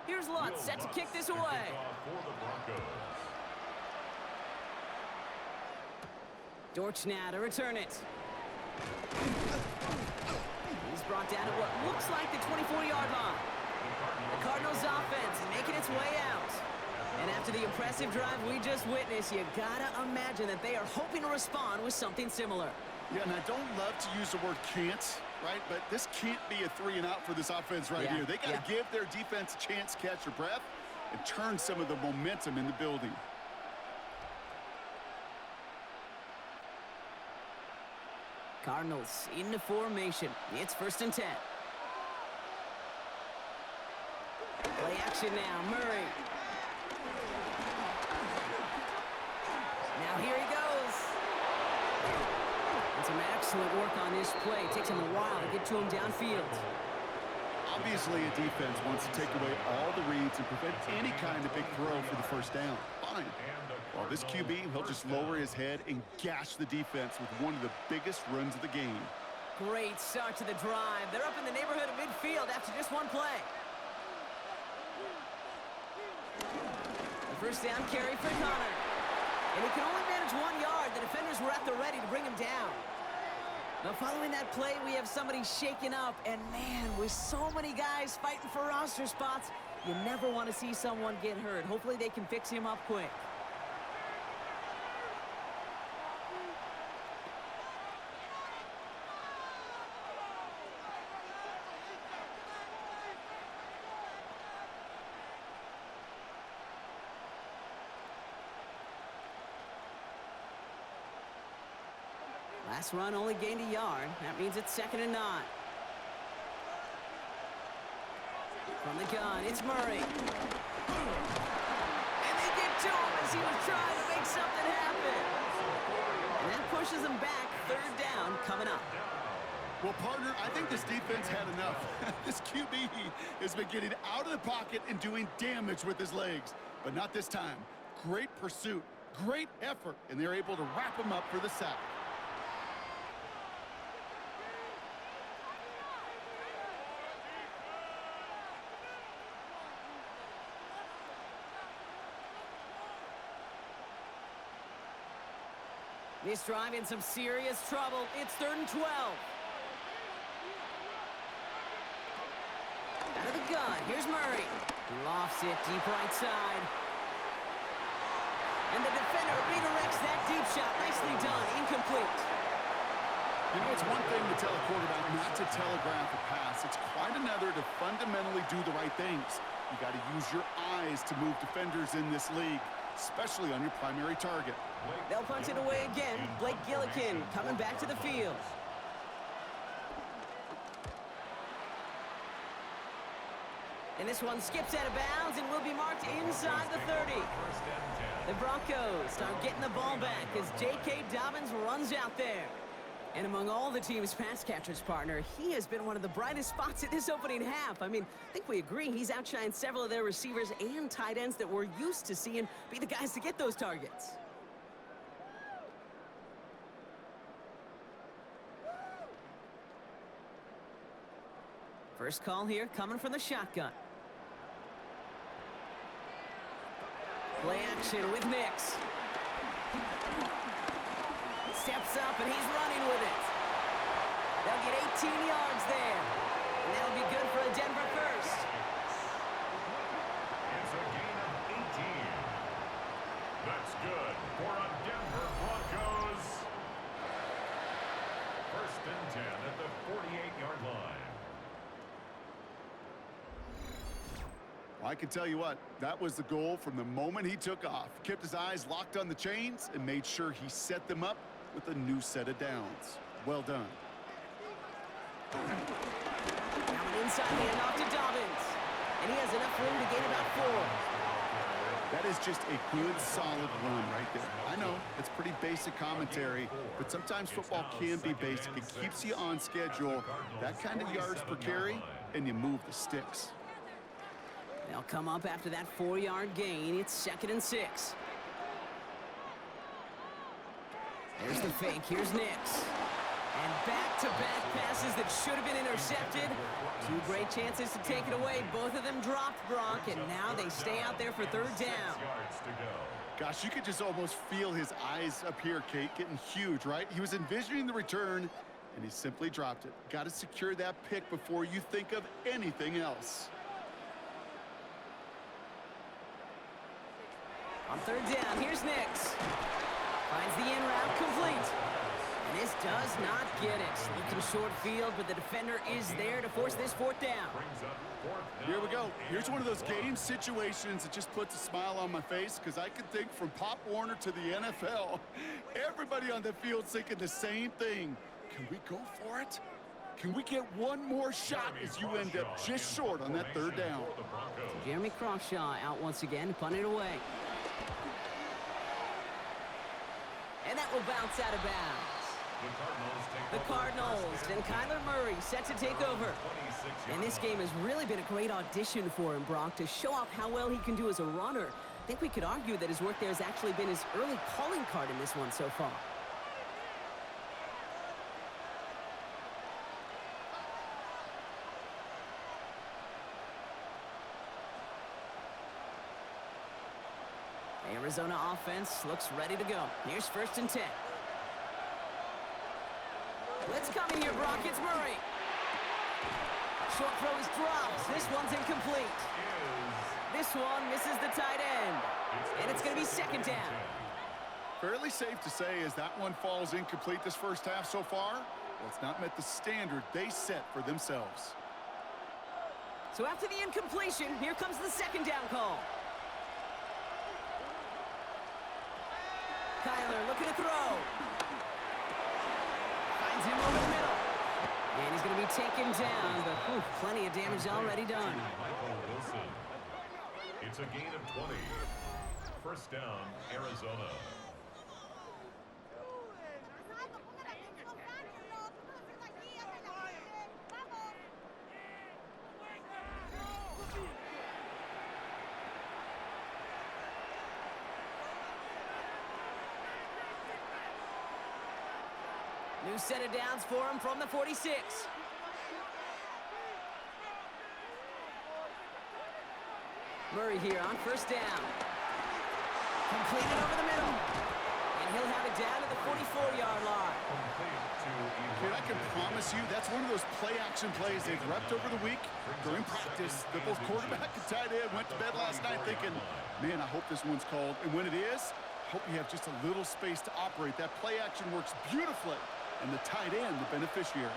Here's Lutz, set to kick this away. Dortch now to return it. He's brought down at what looks like the 24-yard line. The Cardinals offense making its way out. And after the impressive drive we just witnessed, you gotta imagine that they are hoping to respond with something similar. Yeah, and I don't love to use the word can't, right? But this can't be a 3-and-out for this offense right here. They got to give their defense a chance to catch their breath and turn some of the momentum in the building. Cardinals into formation. It's 1st and 10. Play action now, Murray. Now here he goes. And some excellent work on this play. Takes him a while to get to him downfield. Obviously, a defense wants to take away all the reads and prevent any kind of big throw for the first down. Fine. Well, this QB, he'll just lower his head and gash the defense with one of the biggest runs of the game. Great start to the drive. They're up in the neighborhood of midfield after just one play. The first down carry for Connor. And he can only manage 1 yard. The defenders were at the ready to bring him down. Now, following that play, we have somebody shaken up. And, man, with so many guys fighting for roster spots, you never want to see someone get hurt. Hopefully they can fix him up quick. Last run only gained a yard. That means it's 2nd and 9. From the gun, it's Murray. And they get to him as he was trying to make something happen. And that pushes him back. 3rd down coming up. Well, partner, I think this defense had enough. This QB has been getting out of the pocket and doing damage with his legs. But not this time. Great pursuit, great effort, and they're able to wrap him up for the sack. This drive in some serious trouble. It's 3rd and 12. Out of the gun, here's Murray. He lofts it deep right side. And the defender redirects that deep shot. Nicely done, incomplete. You know, it's one thing to tell a quarterback not to telegraph a pass. It's quite another to fundamentally do the right things. You got to use your eyes to move defenders in this league, especially on your primary target. They'll punch it away again. Blake Gillikin coming back to the field. And this one skips out of bounds and will be marked inside the 30. The Broncos start getting the ball back as J.K. Dobbins runs out there. And among all the team's pass catchers, partner, he has been one of the brightest spots in this opening half. I mean, I think we agree he's outshined several of their receivers and tight ends that we're used to seeing be the guys to get those targets. First call here coming from the shotgun. Play action with Nix. Steps up and he's running with it. They'll get 18 yards there. And that'll be good for a 10 Well, I can tell you what, that was the goal from the moment he took off. Kept his eyes locked on the chains and made sure he set them up with a new set of downs. Well done. Now an inside handoff to Dobbins. And he has enough room to gain about 4. That is just a good, solid run right there. I know, it's pretty basic commentary, but sometimes football can be basic. It keeps you on schedule, that kind of yards per carry, and you move the sticks. They'll come up after that 4-yard gain. It's 2nd and 6. There's the fake. Here's Nix. And back-to-back passes that should have been intercepted. 2 great chances to take it away. Both of them dropped, Brock, and now they stay out there for 3rd down. Gosh, you could just almost feel his eyes up here, Kate, getting huge, right? He was envisioning the return, and he simply dropped it. Got to secure that pick before you think of anything else. On 3rd down, here's Nix. Finds the in route complete. And this does not get it. Looking short field, but the defender is there to force this 4th down. Here we go. Here's one of those game situations that just puts a smile on my face because I can think from Pop Warner to the NFL. Everybody on the field thinking the same thing. Can we go for it? Can we get one more shot as you end up just short on that 3rd down? Jeremy Crawshaw out once again to punt it away. And that will bounce out of bounds. The Cardinals and Kyler Murray set to take over. And this game has really been a great audition for him, Brock, to show off how well he can do as a runner. I think we could argue that his work there has actually been his early calling card in this one so far. Arizona offense looks ready to go. Here's 1st and 10. Let's come in here, Brock. It's Murray. Short throw is dropped. This one's incomplete. This one misses the tight end. And it's going to be 2nd down. Fairly safe to say as that one falls incomplete this first half so far. Well, it's not met the standard they set for themselves. So after the incompletion, here comes the 2nd down call. Kyler looking to throw. Finds him over the middle. And he's going to be taken down, but plenty of damage already done. It's a gain of 20. 1st down, Arizona. New set of downs for him from the 46. Murray here on 1st down. Completed over the middle. And he'll have it down to the 44-yard line. Kid, I can promise you that's one of those play-action plays they've repped over the week during practice. The both quarterback and tight end went to bed last night thinking, man, I hope this one's called. And when it is, I hope you have just a little space to operate. That play-action works beautifully. And the tight end, the beneficiary.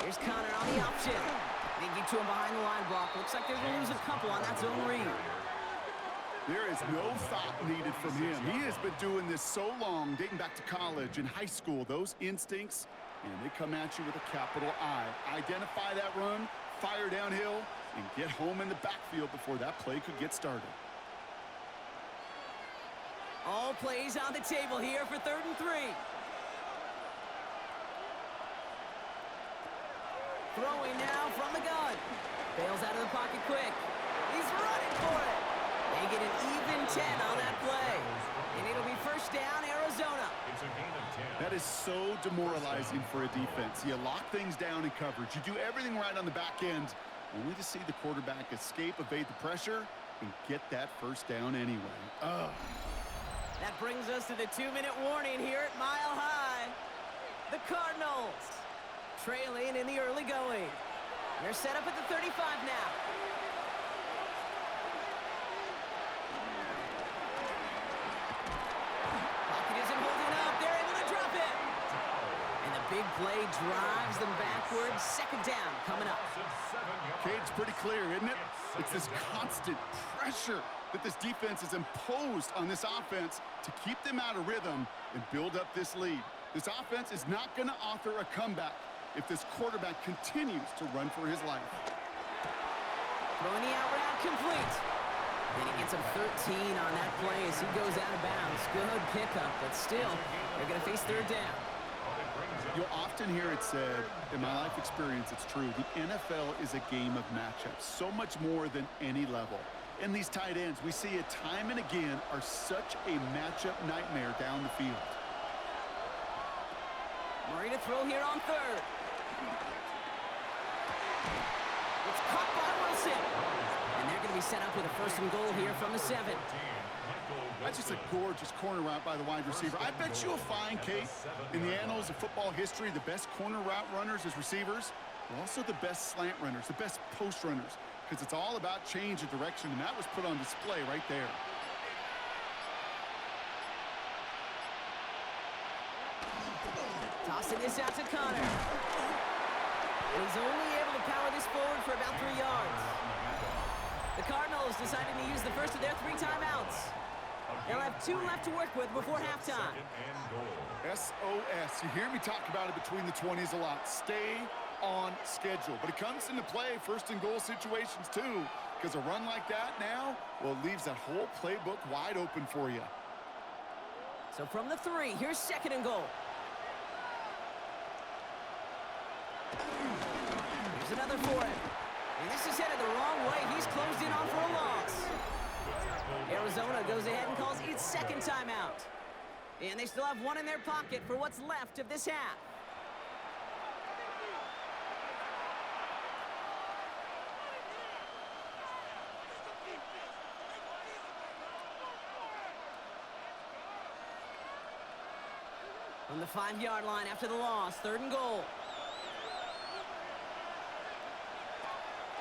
Here's Connor on the option. They get to him behind the line block. Looks like they're going to lose a couple on that zone read. There is no thought needed from him. He has been doing this so long, dating back to college and high school. Those instincts, and they come at you with a capital I. Identify that run, fire downhill, and get home in the backfield before that play could get started. All plays on the table here for 3rd and 3. Throwing now from the gun. Bails out of the pocket quick. He's running for it. They get an even 10 on that play. And it'll be 1st down, Arizona. It's a gain of 10. That is so demoralizing for a defense. You lock things down in coverage. You do everything right on the back end, only to see the quarterback escape, evade the pressure, and get that 1st down anyway. Ugh. That brings us to the 2-minute warning here at Mile High. The Cardinals trailing in the early going. They're set up at the 35 now. Pocket isn't holding up. They're able to drop it. And the big play drives them backwards. Second down coming up. Cade's pretty clear, isn't it? It's this constant pressure that this defense has imposed on this offense to keep them out of rhythm and build up this lead. This offense is not going to author a comeback if this quarterback continues to run for his life. Throwing the out route complete. And he gets him 13 on that play as he goes out of bounds. Good pickup, but still, they're going to face third down. You'll often hear it said, in my life experience, it's true, the NFL is a game of matchups, so much more than any level. And these tight ends, we see it time and again, are such a matchup nightmare down the field. Murray to throw here on third. It's caught by Wilson. And they're going to be set up with a first and goal here from the 7. That's just a gorgeous corner route by the wide receiver. I bet you'll find, Kate, in the annals of football history, the best corner route runners as receivers are also the best slant runners, the best post runners, because it's all about change of direction, and that was put on display right there. Tossing this out to Connor. And he's only able to power this forward for about 3 yards. The Cardinals deciding to use the first of their 3 timeouts. They'll have 2 left to work with before halftime. SOS. You hear me talk about it between the 20s a lot. Stay on schedule. But it comes into play first and goal situations too, because a run like that now, well, it leaves that whole playbook wide open for you. So from the 3, here's second and goal. Here's another for him. And this is headed the wrong way. He's closed in on for a loss. Arizona goes ahead and calls its second timeout. And they still have 1 in their pocket for what's left of this half. On the 5-yard line after the loss, third and goal.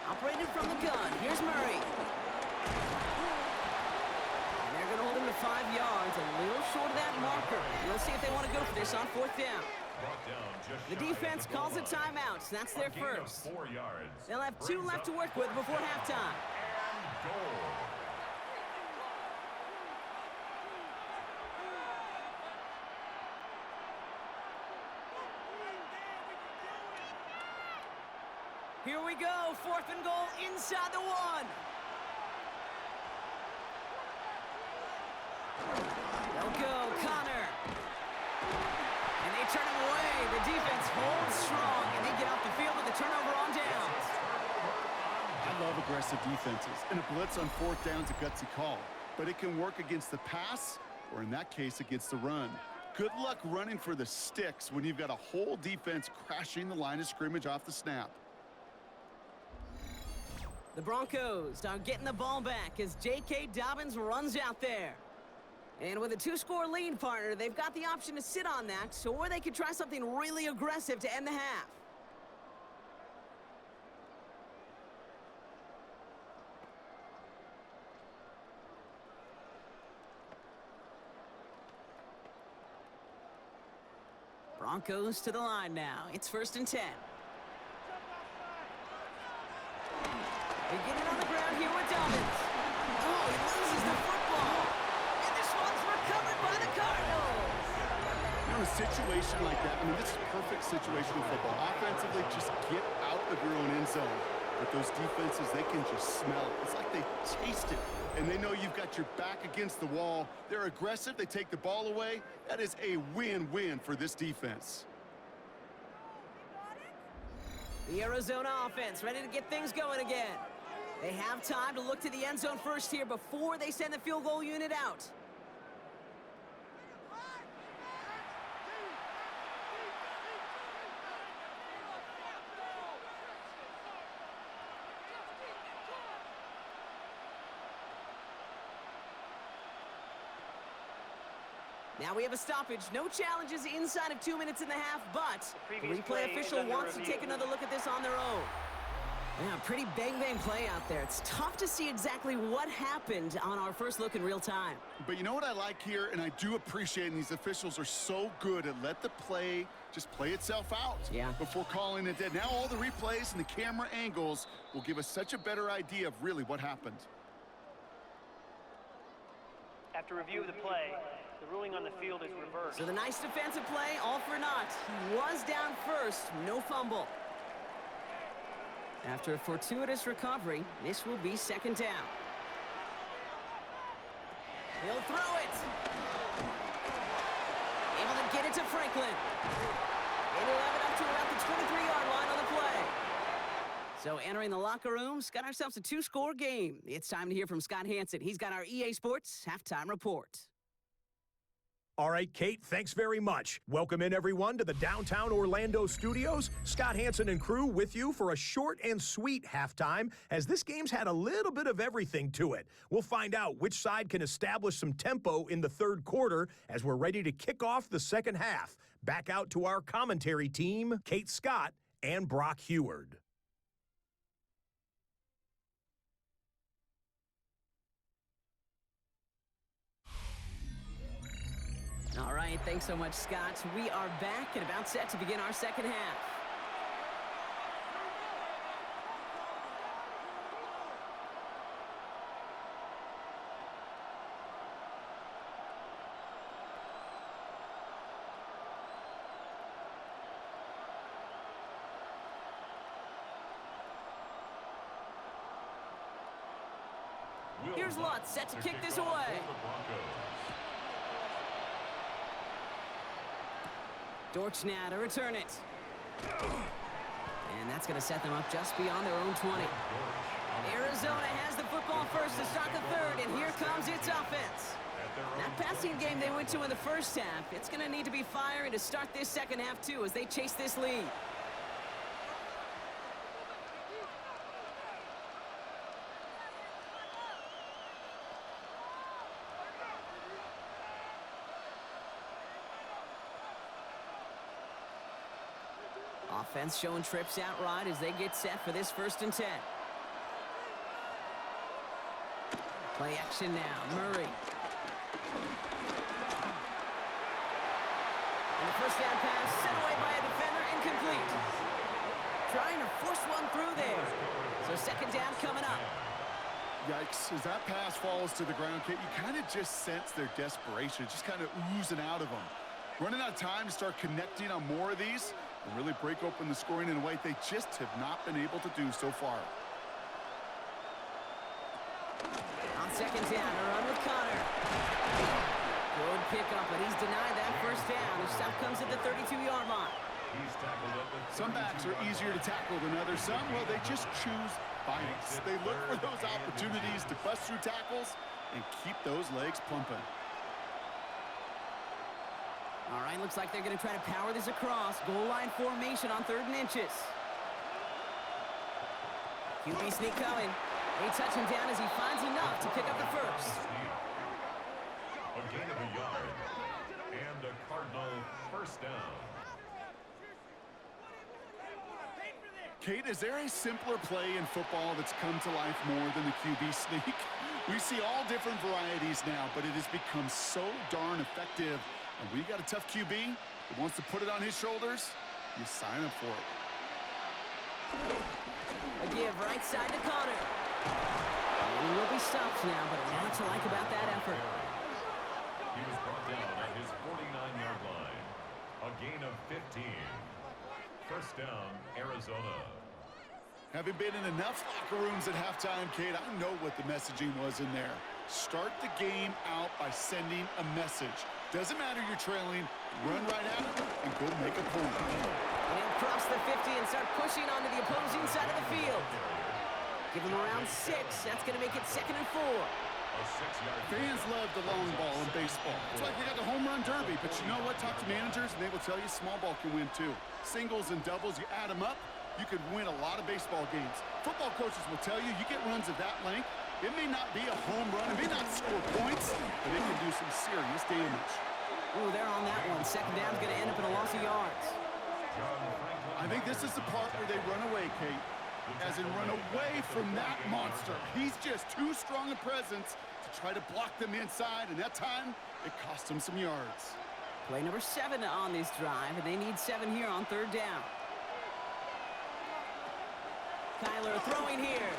Operated from the gun. Here's Murray. And they're going to hold him to 5 yards, a little short of that marker. We'll see if they want to go for this on 4th down. The defense calls a timeout. So that's their first. They'll have 2 left to work with before halftime. And goal. Here we go, 4th and goal inside the 1. They'll go, Connor. And they turn him away. The defense holds strong, and they get off the field with a turnover on downs. I love aggressive defenses, and a blitz on 4th down's a gutsy call. But it can work against the pass, or in that case, against the run. Good luck running for the sticks when you've got a whole defense crashing the line of scrimmage off the snap. The Broncos are getting the ball back as J.K. Dobbins runs out there. And with a 2-score lead, partner, they've got the option to sit on that, or they could try something really aggressive to end the half. Broncos to the line now. It's 1st and 10. They get it on the ground here with Dobbins. Oh, he loses the football. And this one's recovered by the Cardinals. You know, a situation like that, I mean, this is a perfect situational football. Offensively, just get out of your own end zone. But those defenses, they can just smell it. It's like they taste it. And they know you've got your back against the wall. They're aggressive. They take the ball away. That is a win-win for this defense. The Arizona offense ready to get things going again. They have time to look to the end zone first here before they send the field goal unit out. Now we have a stoppage. No challenges inside of 2 minutes and a half, but the replay official wants to take another look at this on their own. Yeah, pretty bang-bang play out there. It's tough to see exactly what happened on our first look in real time. But you know what I like here, and I do appreciate, and these officials are so good at let the play just play itself out before calling it dead. Now all the replays and the camera angles will give us such a better idea of really what happened. After review of the play, the ruling on the field is reversed. So the nice defensive play, all for naught. He was down first, no fumble. After a fortuitous recovery, this will be second down. He'll throw it. Able to get it to Franklin. It'll have it up to about the 23-yard line on the play. So entering the locker rooms, got ourselves a 2-score game. It's time to hear from Scott Hansen. He's got our EA Sports halftime report. All right, Kate, thanks very much. Welcome in, everyone, to the downtown Orlando studios. Scott Hansen and crew with you for a short and sweet halftime, as this game's had a little bit of everything to it. We'll find out which side can establish some tempo in the third quarter as we're ready to kick off the second half. Back out to our commentary team, Kate Scott and Brock Heward. All right, thanks so much, Scott. We are back and about set to begin our second half. Here's Lutz set to kick this away. Dortch now to return it. And that's going to set them up just beyond their own 20. Arizona has the football first to start the third, and here comes its offense. That passing game they went to in the first half, it's going to need to be firing to start this second half, too, as they chase this lead. Offense showing trips out right as they get set for this 1st and 10. Play action now, Murray. And the first down pass sent away by a defender, incomplete. Trying to force one through there. So second down coming up. Yikes, as that pass falls to the ground, Kate, you kind of just sense their desperation, just kind of oozing out of them. Running out of time to start connecting on more of these and really break open the scoring in a way they just have not been able to do so far. On second down, a run with Connor. Good pickup, but he's denied that first down. The stop comes at the 32-yard line. Some backs are easier to tackle than others. Some, well, they just choose violence. They look for those opportunities to bust through tackles and keep those legs pumping. All right, looks like they're going to try to power this across. Goal line formation on 3rd and inches. QB sneak coming. They touch him down as he finds enough to pick up the first. A gain of a yard and a Cardinal first down. Kate, is there a simpler play in football that's come to life more than the QB sneak? We see all different varieties now, but it has become so darn effective. And when you got a tough QB that wants to put it on his shoulders, you sign up for it. A give right side to Connor. And he will be stopped now, but a lot to like about that effort. He was brought down at his 49-yard line. A gain of 15. First down, Arizona. Having been in enough locker rooms at halftime, Kate, I know what the messaging was in there. Start the game out by sending a message. Doesn't matter you're trailing, run right at it and go make a point. And he'll cross the 50 and start pushing onto the opposing side of the field. Give him around 6. That's going to make it 2nd and 4. Fans love the long ball in baseball. It's like they got the home run derby, but you know what? Talk to managers and they will tell you small ball can win too. Singles and doubles, you add them up, you could win a lot of baseball games. Football coaches will tell you, you get runs of that length, it may not be a home run, it may not score points, but it can do some serious damage. Ooh, they're on that one. Second down's going to end up in a loss of yards. I think this is the part where they run away, Kate. as in run away from that monster. He's just too strong a presence to try to block them inside, and that time, it cost him some yards. Play number 7 on this drive, and they need 7 here on 3rd down. Kyler throwing here.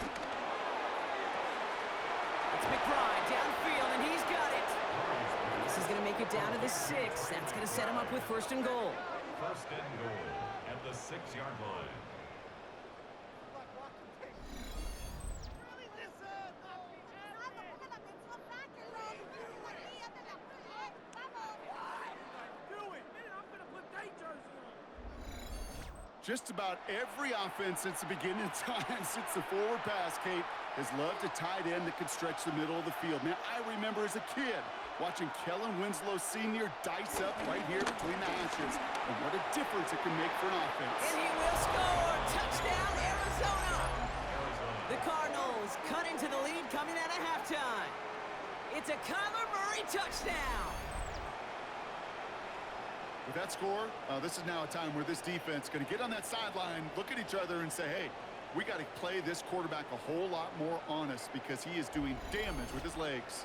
It's McBride downfield, and he's got it. And this is going to make it down to the 6. That's going to set him up with 1st and goal. 1st and goal at the 6-yard line. Just about every offense since the beginning of time, since the forward pass, Kate, has loved a tight end that can stretch the middle of the field. Man, I remember as a kid watching Kellen Winslow Sr. dice up right here between the hashes. And what a difference it can make for an offense. And he will score! Touchdown, Arizona! The Cardinals cut into the lead coming out of halftime. It's a Kyler Murray touchdown! With that score, this is now a time where this defense is going to get on that sideline, look at each other, and say, hey, we got to play this quarterback a whole lot more honest because he is doing damage with his legs.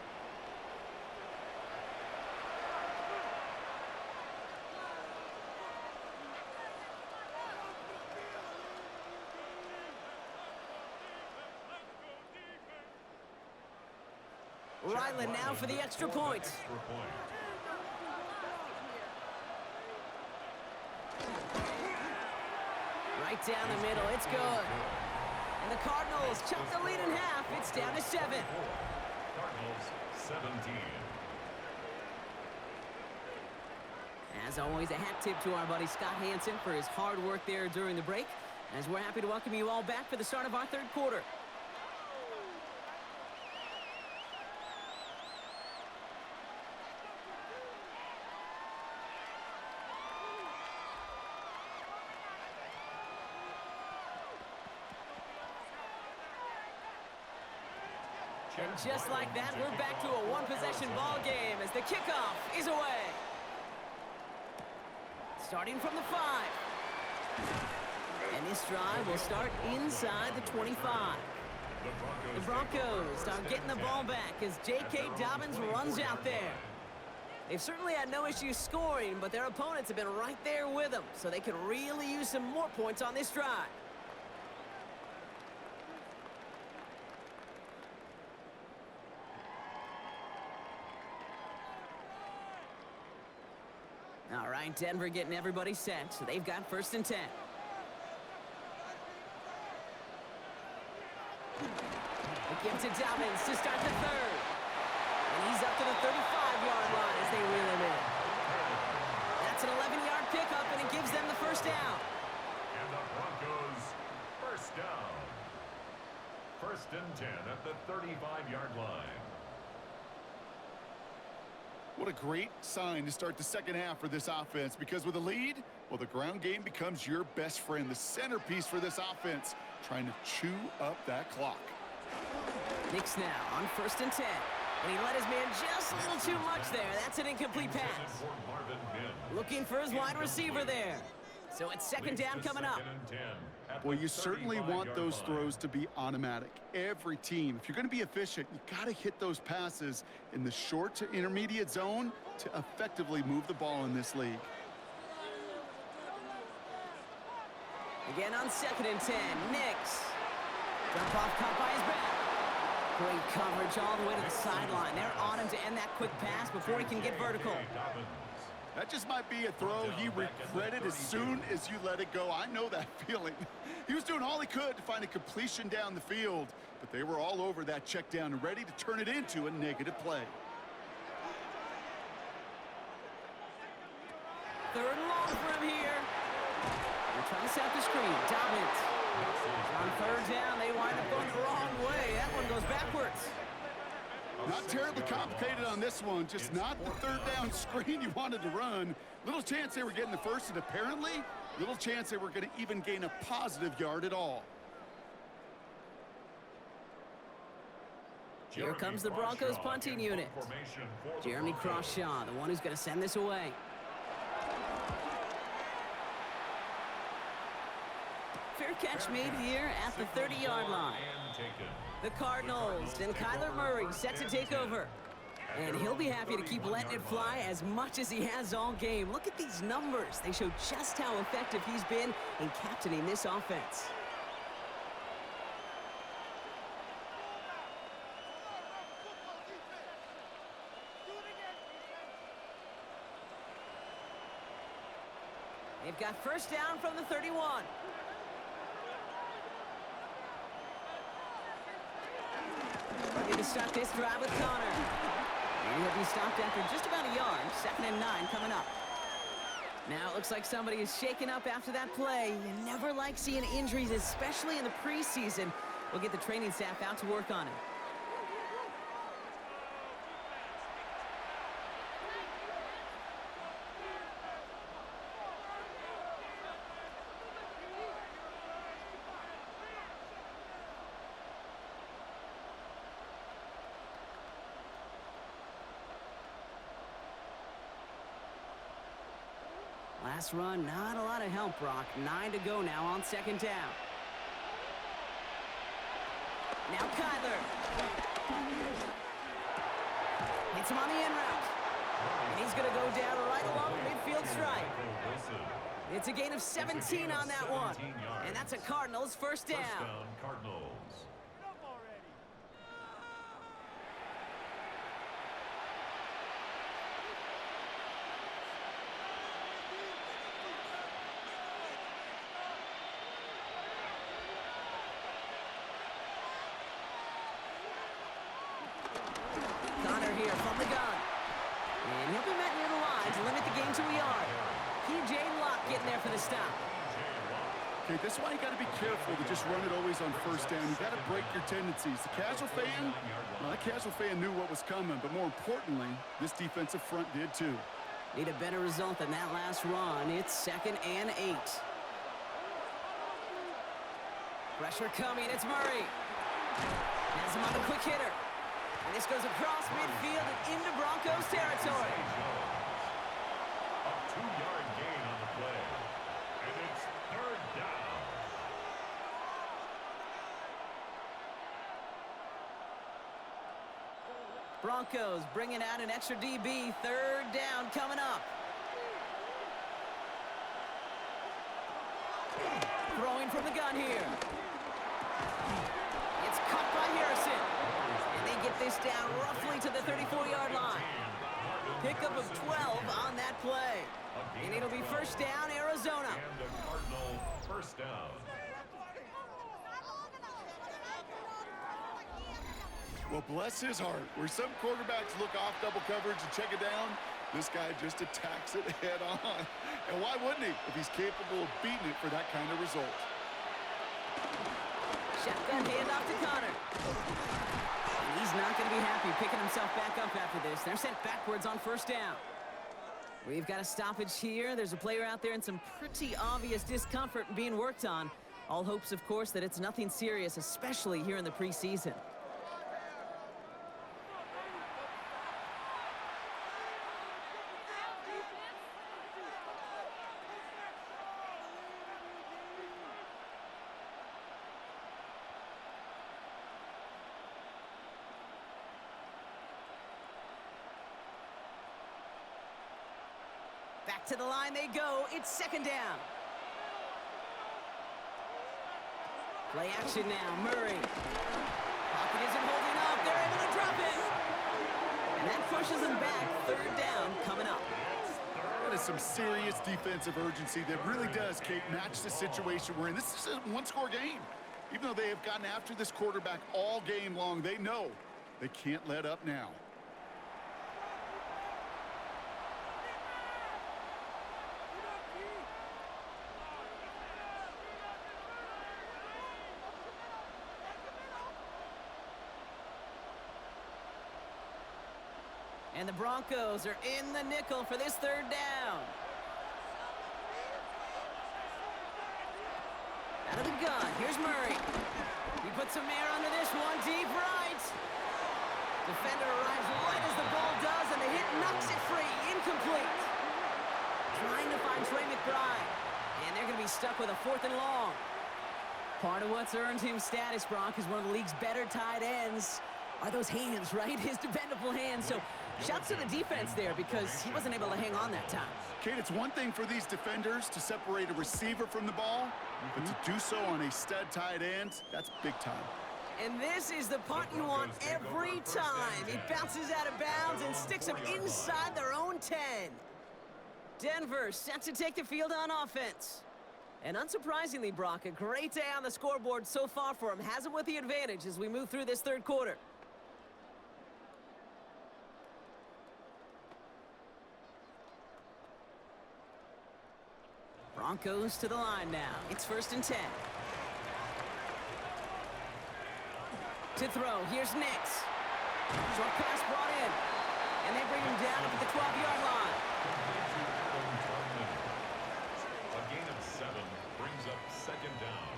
Ryland now for the extra point. Right down the middle, it's good. And the Cardinals chop the lead in half. It's down to 7. Cardinals 17. As always, a hat tip to our buddy Scott Hansen for his hard work there during the break. As we're happy to welcome you all back for the start of our 3rd quarter. And just like that, we're back to a one-possession ball game as the kickoff is away. Starting from the 5. And this drive will start inside the 25. The Broncos start getting the ball back as J.K. Dobbins runs out there. They've certainly had no issues scoring, but their opponents have been right there with them, so they could really use some more points on this drive. All right, Denver getting everybody set, so they've got 1st and 10. They give to Dobbins to start the 3rd. And he's up to the 35-yard line as they reel him in. That's an 11-yard pickup, and it gives them the 1st down. And the Broncos 1st down. 1st and 10 at the 35-yard line. What a great sign to start the second half for this offense, because with a lead, well, the ground game becomes your best friend, the centerpiece for this offense, trying to chew up that clock. Nix now on 1st and 10. And he let his man just a little too much there. That's an incomplete pass. Looking for his wide receiver there. So it's 2nd down coming up. Well, you certainly want those throws to be automatic. Every team, if you're going to be efficient, you got to hit those passes in the short to intermediate zone to effectively move the ball in this league. Again on 2nd and 10, Nix. Dump off caught by his back. Great coverage all the way to the sideline. They're on him to end that quick pass before he can get vertical. That just might be a throw he regretted as soon as you let it go. I know that feeling. He was doing all he could to find a completion down the field, but they were all over that check down and ready to turn it into a negative play. 3rd and long for him here. They're trying to set up the screen. Dobbins. On 3rd down, they wind up going the wrong way. That one goes backwards. Not terribly complicated on this one, just not the 3rd down screen you wanted to run. Little chance they were getting the 1st, and apparently, little chance they were going to even gain a positive yard at all. Here comes the Broncos punting unit. Jeremy Crawshaw, the one who's going to send this away. Fair Fair catch made here at the 30-yard line. The Cardinals and Kyler Murray set to take over. And he'll be happy to keep letting it fly as much as he has all game. Look at these numbers. They show just how effective he's been in captaining this offense. They've got first down from the 31. Looking to start this drive with Connor. And he'll be stopped after just about a yard. 2nd and 9 coming up. Now it looks like somebody is shaken up after that play. You never like seeing injuries, especially in the preseason. We'll get the training staff out to work on it. Last run, not a lot of help, Brock. 9 to go now on 2nd down. Now Kyler. Hits him on the in route. And he's going to go down right along the midfield stripe. It's a gain of 17 on that one. And that's a Cardinals first down. Cardinals. Here from the gun. And he'll be met near the line to limit the game to a yard. P.J. Locke getting there for the stop. Okay, that's why you got to be careful to just run it always on first down. You got to break your tendencies. The casual fan, well, that casual fan knew what was coming, but more importantly, this defensive front did too. Need a better result than that last run. It's 2nd and 8. Pressure coming. It's Murray. Has him on the quick hitter. And this goes across midfield and into Broncos territory. A 2-yard gain on the play. And it's 3rd down. Broncos bringing out an extra DB. 3rd down coming up. Throwing from the gun here. It's caught by Harrison. Get this down roughly to the 34-yard line. Pickup of 12 on that play. And it'll be first down, Arizona. And the Cardinal first down. Well, bless his heart. Where some quarterbacks look off double coverage and check it down, this guy just attacks it head on. And why wouldn't he if he's capable of beating it for that kind of result? Shotgun handoff to Connor. He's not going to be happy picking himself back up after this. They're sent backwards on first down. We've got a stoppage here. There's a player out there in some pretty obvious discomfort being worked on. All hopes, of course, that it's nothing serious, especially here in the preseason. Back to the line they go. It's 2nd down. Play action now. Murray. Pocket isn't holding up. They're able to drop it. And that pushes them back. 3rd down coming up. That is some serious defensive urgency that really does, Kate, match the situation we're in. This is a one-score game. Even though they have gotten after this quarterback all game long, they know they can't let up now. And the Broncos are in the nickel for this 3rd down. Out of the gun, here's Murray. He puts some air under this one, deep right. Defender arrives right as the ball does, and the hit knocks it free, incomplete. Trying to find Trey McBride. And they're going to be stuck with a 4th and long. Part of what's earned him status, Brock, is one of the league's better tight ends. Are those hands, right? His dependable hands. So shouts to the defense there because he wasn't able to hang on that time. Kate, it's one thing for these defenders to separate a receiver from the ball, but to do so on a stud tight end, that's big time. And this is the punt you want every time. It bounces out of bounds and sticks them inside their own 10. Denver set to take the field on offense. And unsurprisingly, Brock, a great day on the scoreboard so far for him. Has him with the advantage as we move through this third quarter. Broncos to the line now. It's 1st and 10. To throw, here's Nix. Short pass brought in. And they bring him down at the 12-yard line. A gain of 7 brings up 2nd down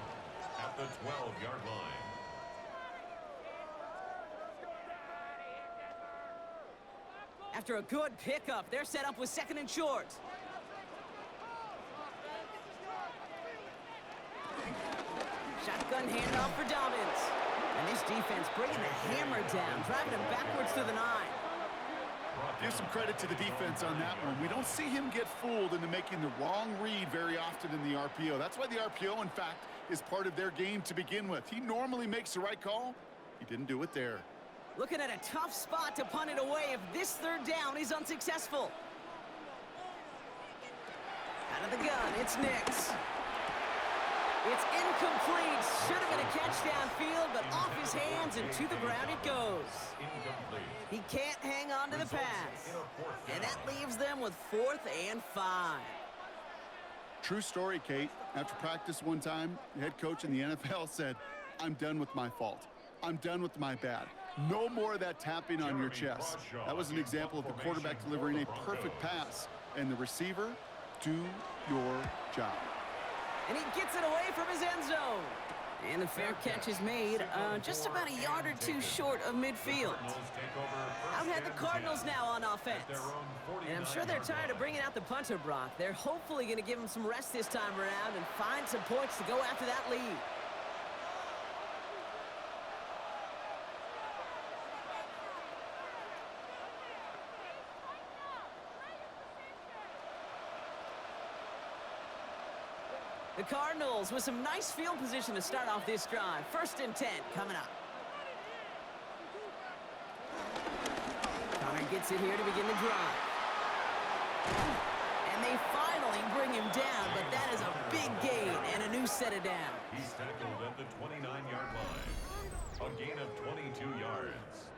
at the 12-yard line. After a good pickup, they're set up with 2nd and short. Shotgun handoff for Dobbins. And this defense bringing the hammer down, driving him backwards to the 9. Give some credit to the defense on that one. We don't see him get fooled into making the wrong read very often in the RPO. That's why the RPO, in fact, is part of their game to begin with. He normally makes the right call. He didn't do it there. Looking at a tough spot to punt it away if this 3rd down is unsuccessful. Out of the gun, it's Nix. It's incomplete. Should have been a catch downfield, but off his hands and to the ground it goes. He can't hang on to the pass. And that leaves them with 4th and 5. True story, Kate. After practice one time, the head coach in the NFL said, "I'm done with my fault. I'm done with my bad. No more of that tapping on your chest." That was an example of the quarterback delivering a perfect pass. And the receiver, do your job. And he gets it away from his end zone. And the fair catch is made just about a yard or 2 short of midfield. Out had the Cardinals now on offense. And I'm sure they're tired of bringing out the punter, Brock. They're hopefully going to give him some rest this time around and find some points to go after that lead. The Cardinals with some nice field position to start off this drive. 1st and 10 coming up. Connor gets it here to begin the drive. And they finally bring him down, but that is a big gain and a new set of downs. He's tackled at the 29-yard line. A gain of 22 yards.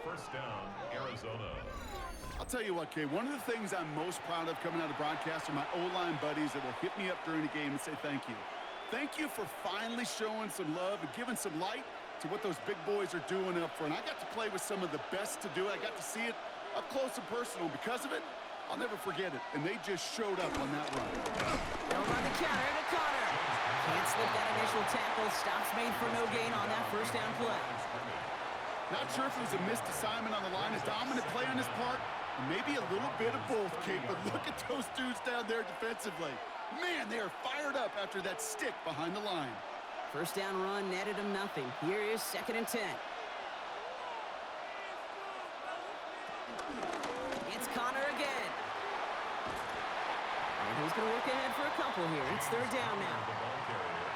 1st down, Arizona. I'll tell you what, Kay, one of the things I'm most proud of coming out of broadcast are my O-line buddies that will hit me up during the game and say thank you. Thank you for finally showing some love and giving some light to what those big boys are doing up front. I got to play with some of the best to do it. I got to see it up close and personal. Because of it, I'll never forget it. And they just showed up on that run. They'll run the counter to Connor. Can't slip that initial tackle. Stops made for no gain on that 1st down play. Not sure if it was a missed assignment on the line. A dominant play on his part. Maybe a little bit of both, Kate, but look at those dudes down there defensively. Man, they are fired up after that stick behind the line. 1st down run netted him nothing. Here is 2nd and 10. It's Connor again. And he's going to work ahead for a couple here. It's 3rd down now. The ball carrier.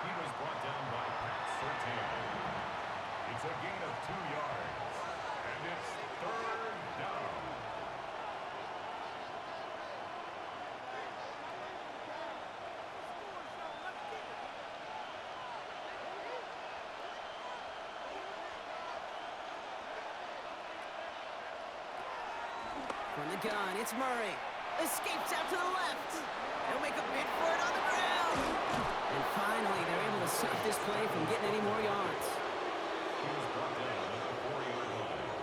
He was brought down by Pat Surtain. It's a gain of 2 yards. And it's 3rd down. From the gun, it's Murray. Escapes out to the left. They'll make a bid for it on the ground. And finally, they're able to stop this play from getting any more yards. He was brought down at the 4-yard line.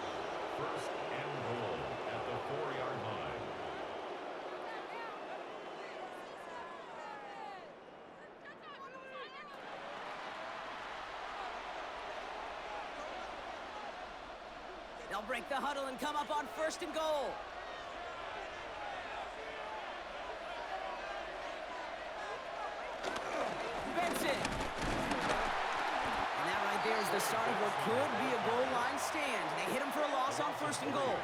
1st and goal at the 4-yard line. They'll break the huddle and come up on 1st and goal. Benson the start of what could be a goal line stand. They hit him for a loss on 1st and goal.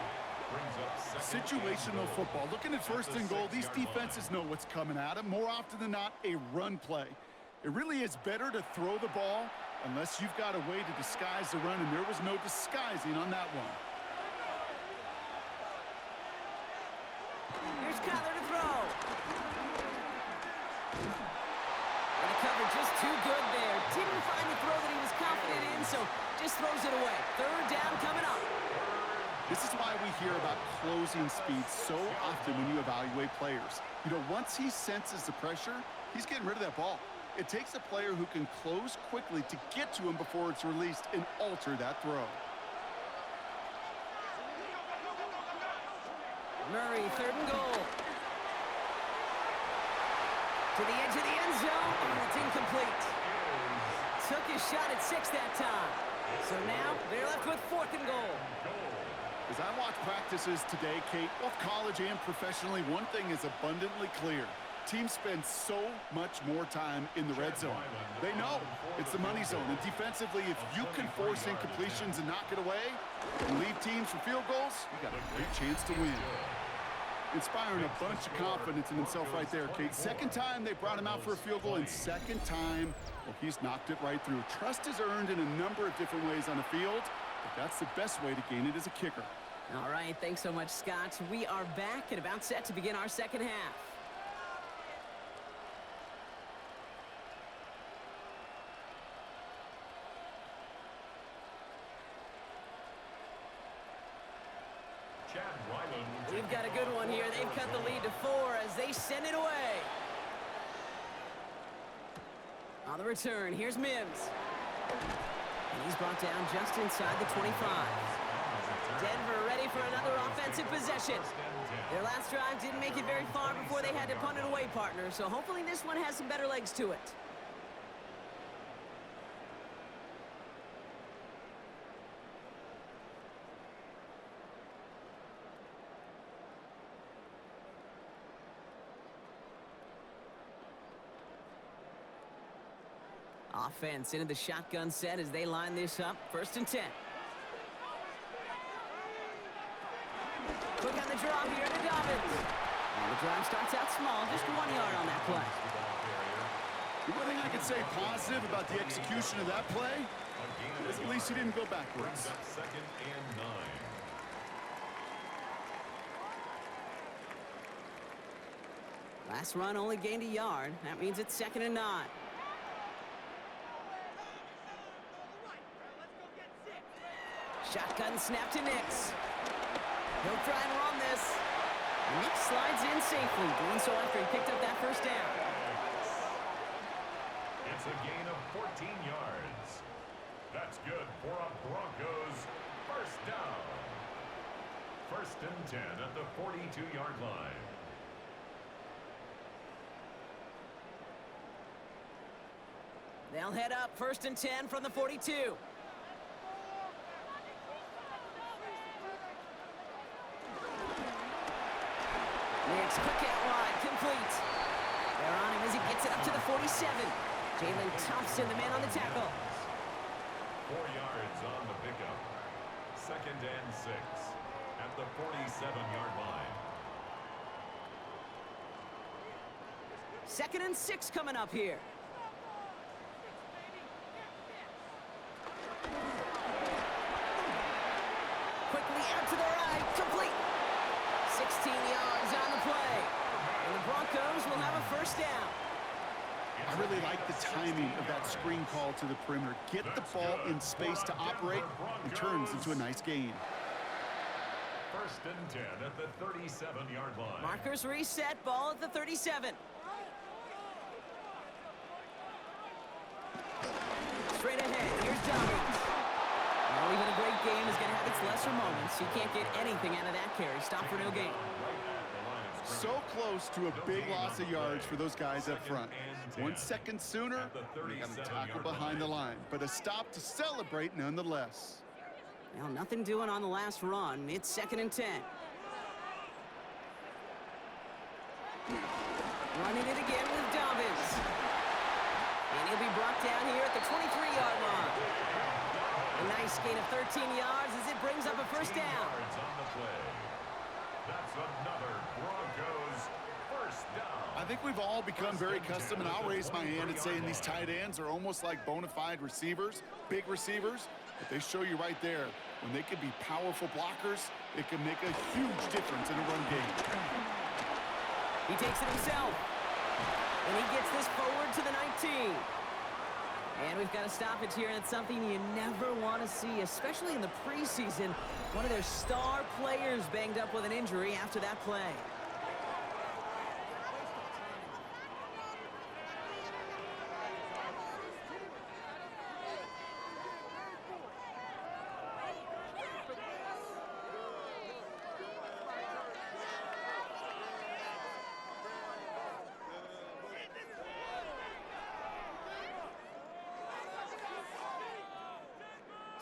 Situational football. Looking at 1st and goal, these defenses know what's coming at them. More often than not, a run play. It really is better to throw the ball unless you've got a way to disguise the run, and there was no disguising on that one. Here's Kyler to throw. And the cover just too good there. Didn't find the throw that he was confident in, so just throws it away. 3rd down coming up. This is why we hear about closing speed so often when you evaluate players. You know, once he senses the pressure, he's getting rid of that ball. It takes a player who can close quickly to get to him before it's released and alter that throw. Murray, 3rd and goal. To the edge of the end zone. Oh, it's incomplete. Took his shot at 6 that time. So now they're left with 4th and goal. As I watch practices today, Kate, both college and professionally, one thing is abundantly clear. Teams spend so much more time in the red zone. They know it's the money zone. And defensively, if you can force incompletions and knock it away and leave teams for field goals, you got a great chance to win. Inspiring a bunch of confidence in himself right there, Kate. 2nd time they brought him out for a field goal, and 2nd time, well, he's knocked it right through. Trust is earned in a number of different ways on the field, but that's the best way to gain it as a kicker. All right, thanks so much, Scott. We are back and about set to begin our 2nd half. We've got a good one here. They've cut the lead to 4 as they send it away. On the return, here's Mims. And he's brought down just inside the 25. Denver ready for another offensive possession. Their last drive didn't make it very far before they had to punt it away, partner. So hopefully this one has some better legs to it. Offense into the shotgun set as they line this up. 1st and 10. Quick on the draw here to Dobbins. And the drive starts out small, just 1 yard on that play. The one thing I can say positive about the execution of that play is at least he didn't go backwards. 2nd and 9. Last run only gained a yard. That means it's 2nd and 9. Shotgun snap to Nix. He'll try and run this. Nix slides in safely, doing so after he picked up that 1st down. It's a gain of 14 yards. That's good for a Broncos 1st down. 1st and 10 at the 42-yard line. They'll head up 1st and 10 from the 42. Nix, quick out wide, complete. They're on him as he gets it up to the 47. Jalen Thompson, the man on the tackle. 4 yards on the pickup. 2nd and 6 at the 47-yard line. 2nd and 6 coming up here. Quickly out to the right, complete. 16 yards on the play. And the Broncos will have a 1st down. I really like the timing of that screen call to the perimeter. Get the ball in space to operate and turns into a nice gain. 1st and 10 at the 37-yard line. Markers reset, ball at the 37. Straight ahead, here's Dobbins. Well, even a great game is going to have its lesser moments. You can't get anything out of that carry. Stop for no gain. So close to a big loss of yards for those guys up front. 1 second sooner, they got a tackle behind the line. But a stop to celebrate nonetheless. Well, nothing doing on the last run. It's 2nd and 10. Running it again with Dobbins. And he'll be brought down here at the 23-yard line. Nice gain of 13 yards as it brings up a first down. Yards on the play. That's another Broncos first down. I think we've all become very accustomed, and I'll raise my hand and saying these tight ends are almost like bona fide receivers, big receivers, but they show you right there, when they can be powerful blockers, it can make a huge difference in a run game. He takes it himself, and he gets this forward to the 19. And we've got to stop it here, and it's something you never want to see, especially in the preseason. One of their star players banged up with an injury after that play.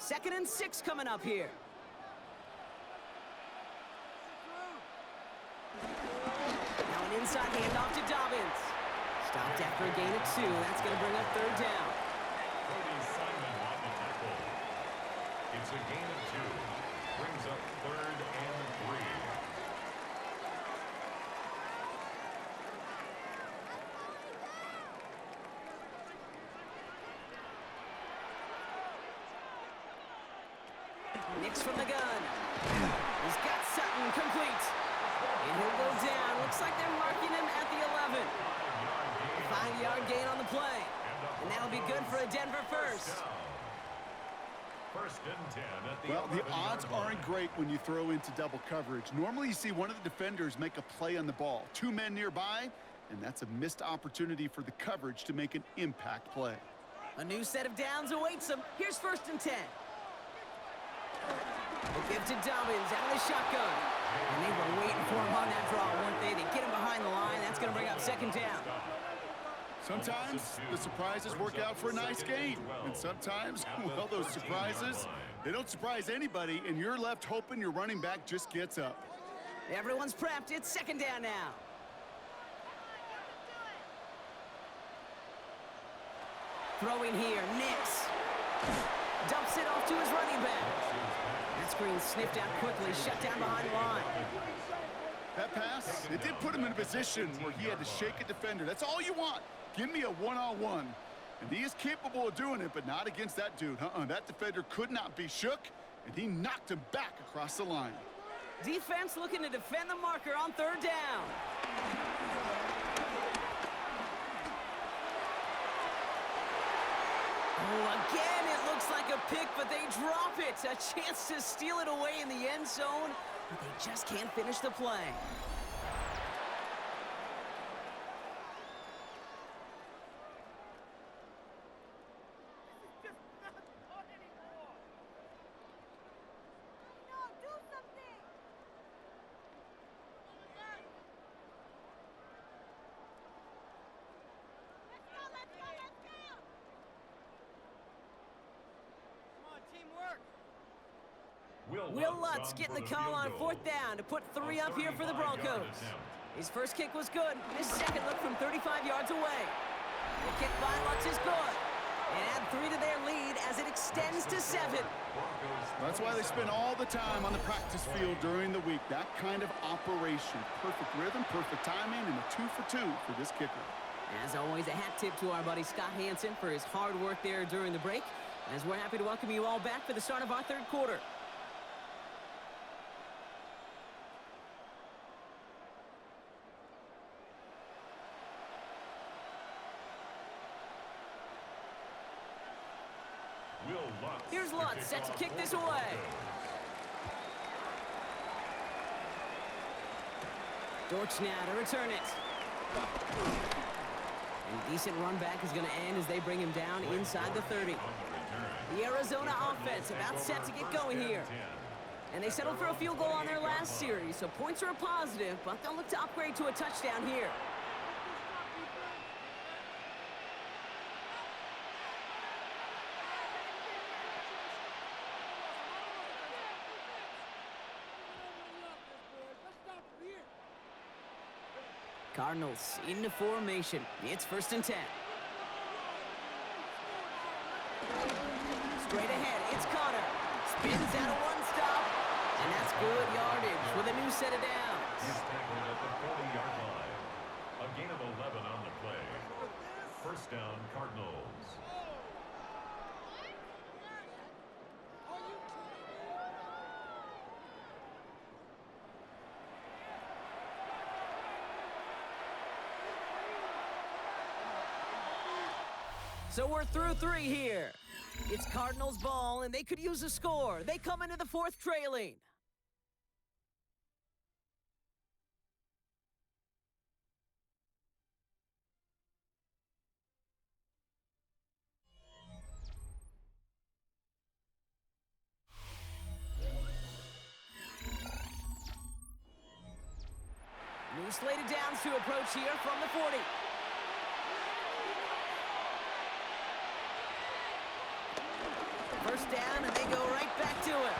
Second and 6 coming up here. Now an inside handoff to Dobbins. Stopped after a gain of 2. That's going to bring up third down. Cody Simon on the tackle. It's a gain of 2. Brings up third and 3. Nix from the gun. He's got Sutton complete. And he'll go down. Looks like they're marking him at the 11. A 5-yard gain on the play. And that'll be good for a Denver first. First and 10 at the Well, the 11-yard odds aren't great when you throw into double coverage. Normally, you see one of the defenders make a play on the ball. 2 men nearby, and that's a missed opportunity for the coverage to make an impact play. A new set of downs awaits him. Here's first and 10. They give to Dobbins out of the shotgun. And they were waiting for him on that draw, weren't they? They get him behind the line. That's going to bring up second down. Sometimes the surprises work out for a nice gain. And sometimes, well, those surprises, they don't surprise anybody, and you're left hoping your running back just gets up. Everyone's prepped. It's second down now. Throwing here, Nix. Dumps it off to his running back. That screen sniffed out quickly, shut down behind the line. That pass, it did put him in a position where he had to shake a defender. That's all you want. Give me a one-on-one. And he is capable of doing it, but not against that dude. That defender could not be shook, and he knocked him back across the line. Defense looking to defend the marker on third down. Oh, again, it looks like a pick, but they drop it. A chance to steal it away in the end zone, but they just can't finish the play. Will Lutz getting the call on fourth down to put 3 up here for the Broncos. His first kick was good. His second look from 35 yards away. The kick by Lutz is good. And add 3 to their lead as it extends to 7. That's why they spend all the time on the practice field during the week. That kind of operation. Perfect rhythm, perfect timing, and a 2 for 2 for this kicker. As always, a hat tip to our buddy Scott Hansen for his hard work there during the break. As we're happy to welcome you all back for the start of our third quarter. Here's Lutz, set to kick this away. Dortch now to return it. And decent run back is going to end as they bring him down inside the 30. The Arizona offense about set to get going here. And they settled for a field goal on their last series, so points are a positive, but they'll look to upgrade to a touchdown here. Cardinals into formation. It's first and 10. Straight ahead, it's Connor. Spins out of one stop. And that's good yardage with a new set of downs. He's tackled at the 40-yard line. A gain of 11 on the play. First down, Cardinals. So we're through 3 here. It's Cardinals ball, and they could use a score. They come into the 4th trailing. New slated downs to approach here from the 40. First down, and they go right back to it.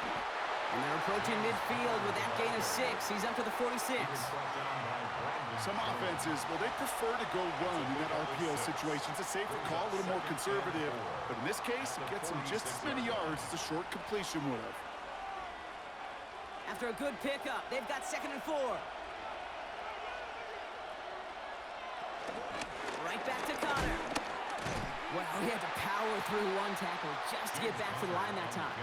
And they're approaching midfield with that gain of 6. He's up to the 46. Some offenses, well, they prefer to go run in that RPO situation. It's a safer call, a little more conservative. But in this case, it gets them just as many yards as a short completion would have. After a good pickup, they've got 2nd and 4. Right back to Connor. Well, he had to power through one tackle just to get back to the line that time.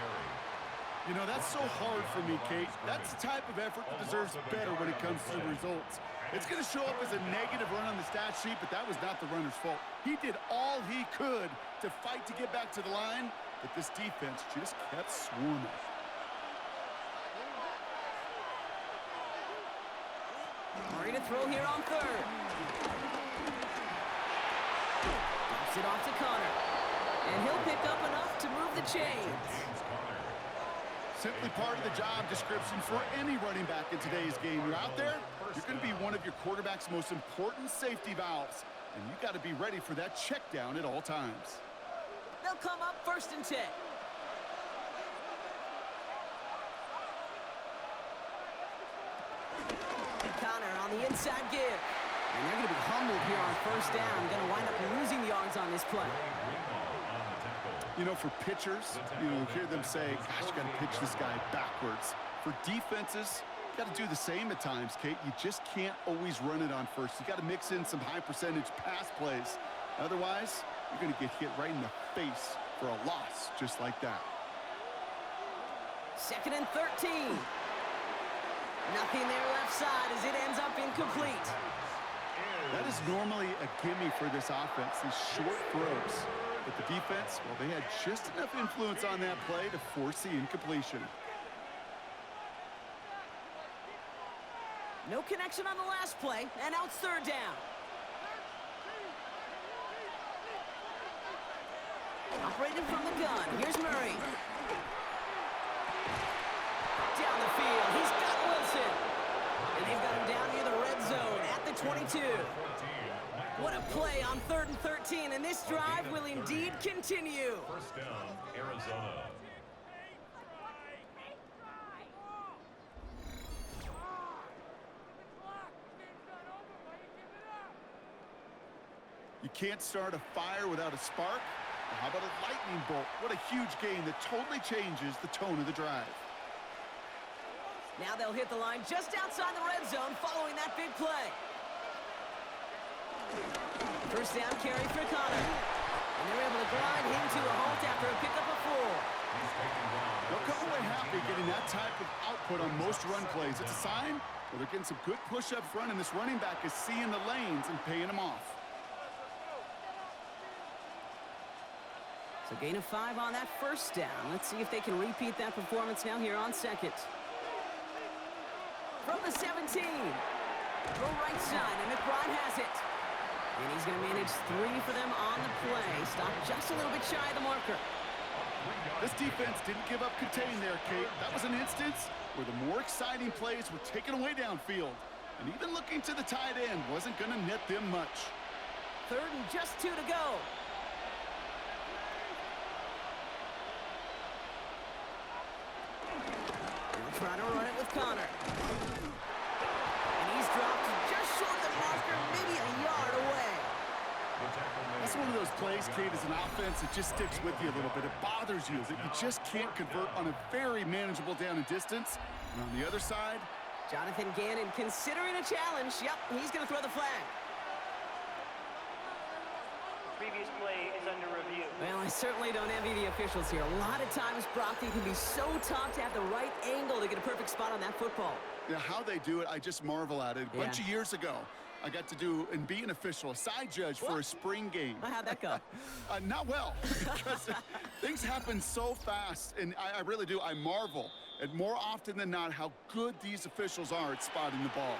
You know, that's so hard for me, Kate. That's the type of effort that deserves better when it comes to the results. It's going to show up as a negative run on the stat sheet, but that was not the runner's fault. He did all he could to fight to get back to the line, but this defense just kept swarming. Ready to throw here on 3rd. It off to Connor, and he'll pick up enough to move the chains. Simply part of the job description for any running back in today's game. You're out there, you're going to be one of your quarterback's most important safety valves, and you got to be ready for that check down at all times. They'll come up 1st and 10. Connor on the inside give. And they're going to be humbled here on 1st down. Going to wind up losing yards on this play. You know, for pitchers, you hear them say, gosh, you got to pitch this guy backwards. For defenses, you got to do the same at times, Kate. You just can't always run it on 1st. You got to mix in some high-percentage pass plays. Otherwise, you're going to get hit right in the face for a loss just like that. 2nd and 13. Nothing there left side as it ends up incomplete. That is normally a gimme for this offense, these short throws. But the defense, well, they had just enough influence on that play to force the incompletion. No connection on the last play, and now it's 3rd down. Operating from the gun, here's Murray. Down the field, he's got Wilson. And they've got him down near the red zone at the 22. What a play on 3rd and 13, and this drive will indeed continue. First down, Arizona. You can't start a fire without a spark. Well, how about a lightning bolt? What a huge gain that totally changes the tone of the drive. Now they'll hit the line just outside the red zone following that big play. First down carry for Connor. And they're able to grind him to a halt after a pickup of 4. They'll come away happy getting that type of output on most run plays. It's a sign where they're getting some good push up front, and this running back is seeing the lanes and paying them off. So gain of 5 on that first down. Let's see if they can repeat that performance now here on 2nd. From the 17. Go right side, and McBride has it. And he's going to manage 3 for them on the play. Stop just a little bit shy of the marker. This defense didn't give up contain there, Kate. That was an instance where the more exciting plays were taken away downfield. And even looking to the tight end wasn't going to net them much. 3rd and just 2 to go. They'll try to run it with Connor. And he's dropped just short of the marker, maybe a yard away. That's one of those plays, Kate, as an offense, it just sticks with you a little bit. It bothers you that you just can't convert on a very manageable down and distance. And on the other side, Jonathan Gannon considering a challenge. Yep, he's going to throw the flag. Previous play is under review. Well, I certainly don't envy the officials here. A lot of times, Brock, they can be so tough to have the right angle to get a perfect spot on that football. yeah, how they do it, I just marvel at it. A bunch of years ago, I got to do and be an official, a side judge for a spring game. How'd that go? Not well, because things happen so fast, and I really do. I marvel at more often than not how good these officials are at spotting the ball.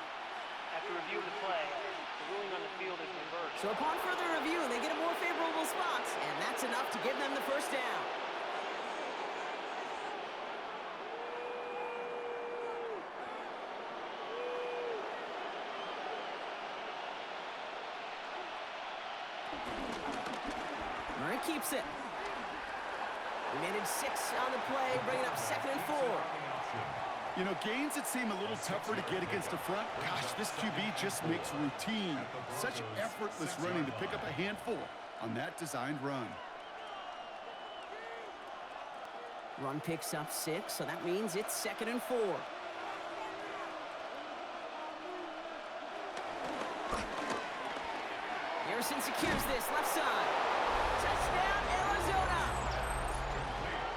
After review of the play, the ruling on the field is reversed. So upon further review, they get a more favorable spot, and that's enough to give them the first down. Murray keeps it. He made it 6 on the play, bringing up 2nd and 4. You know, gains that seem a little tougher to get against the front, gosh, this QB just makes routine. Such effortless running to pick up a handful on that designed run. Run picks up 6, so that means it's 2nd and 4. Harrison secures this, left side. Touchdown, Arizona!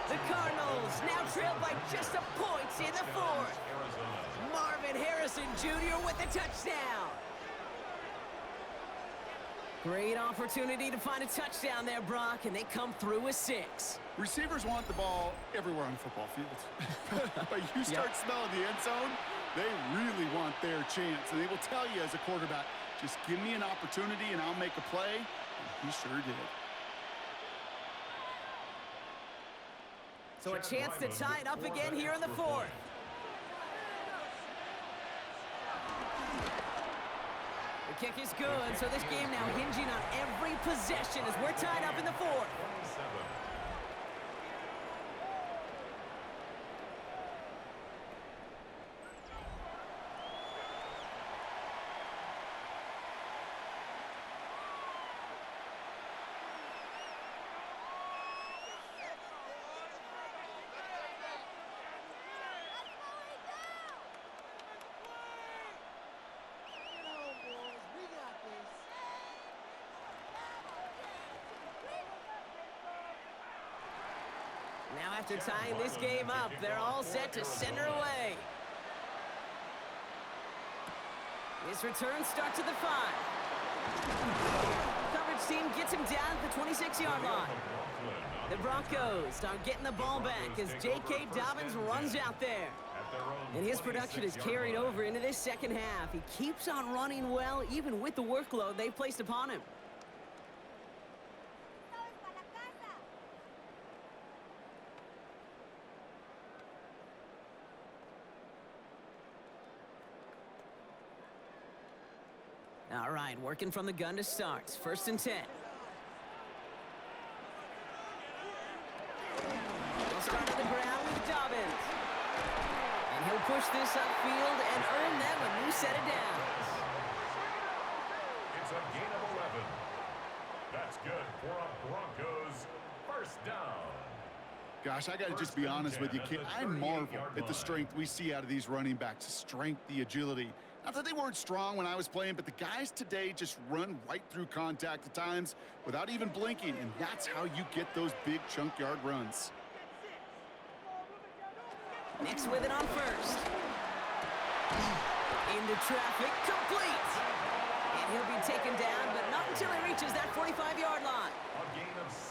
The Cardinals now trail by just a point in the 4th. Marvin Harrison Jr. with the touchdown. Great opportunity to find a touchdown there, Brock, and they come through with 6. Receivers want the ball everywhere on the football field. But you start smelling the end zone, they really want their chance. And they will tell you as a quarterback, just give me an opportunity and I'll make a play. And he sure did. So a chance to tie it up again here in the 4th. The kick is good, so this game now hinging on every possession as we're tied up in the 4th. Now after tying this game up, they're all set to send her away. This return starts at the 5. Coverage team gets him down at the 26-yard line. The Broncos are getting the ball back as J.K. Dobbins runs out there. And his production is carried over into this second half. He keeps on running well, even with the workload they've placed upon him. All right, working from the gun to start. 1st and 10. They'll start at the ground with Dobbins. And he'll push this upfield and earn them a new set of downs. It's a gain of 11. That's good for a Broncos first down. Gosh, I got to just be honest with you, kid. I marvel at the strength we see out of these running backs. The strength, the agility. Not that they weren't strong when I was playing, but the guys today just run right through contact at times without even blinking, and that's how you get those big chunk yard runs. Nix with it on 1st. Into traffic, complete. And he'll be taken down, but not until he reaches that 45-yard line.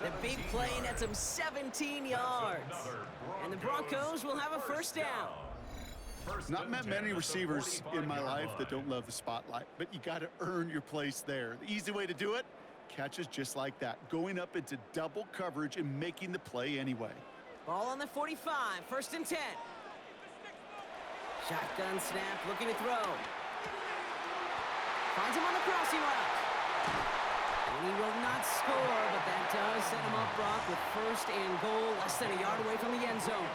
The big play nets him 17 yards. And the Broncos will have a first down. Not met many receivers in my life that don't love the spotlight, but you got to earn your place there. The easy way to do it, catches just like that, going up into double coverage and making the play anyway. Ball on the 45, 1st and 10. Shotgun snap, looking to throw. Finds him on the crossing route. And he will not score, but that does set him up, Brock, with 1st and goal, less than a yard away from the end zone.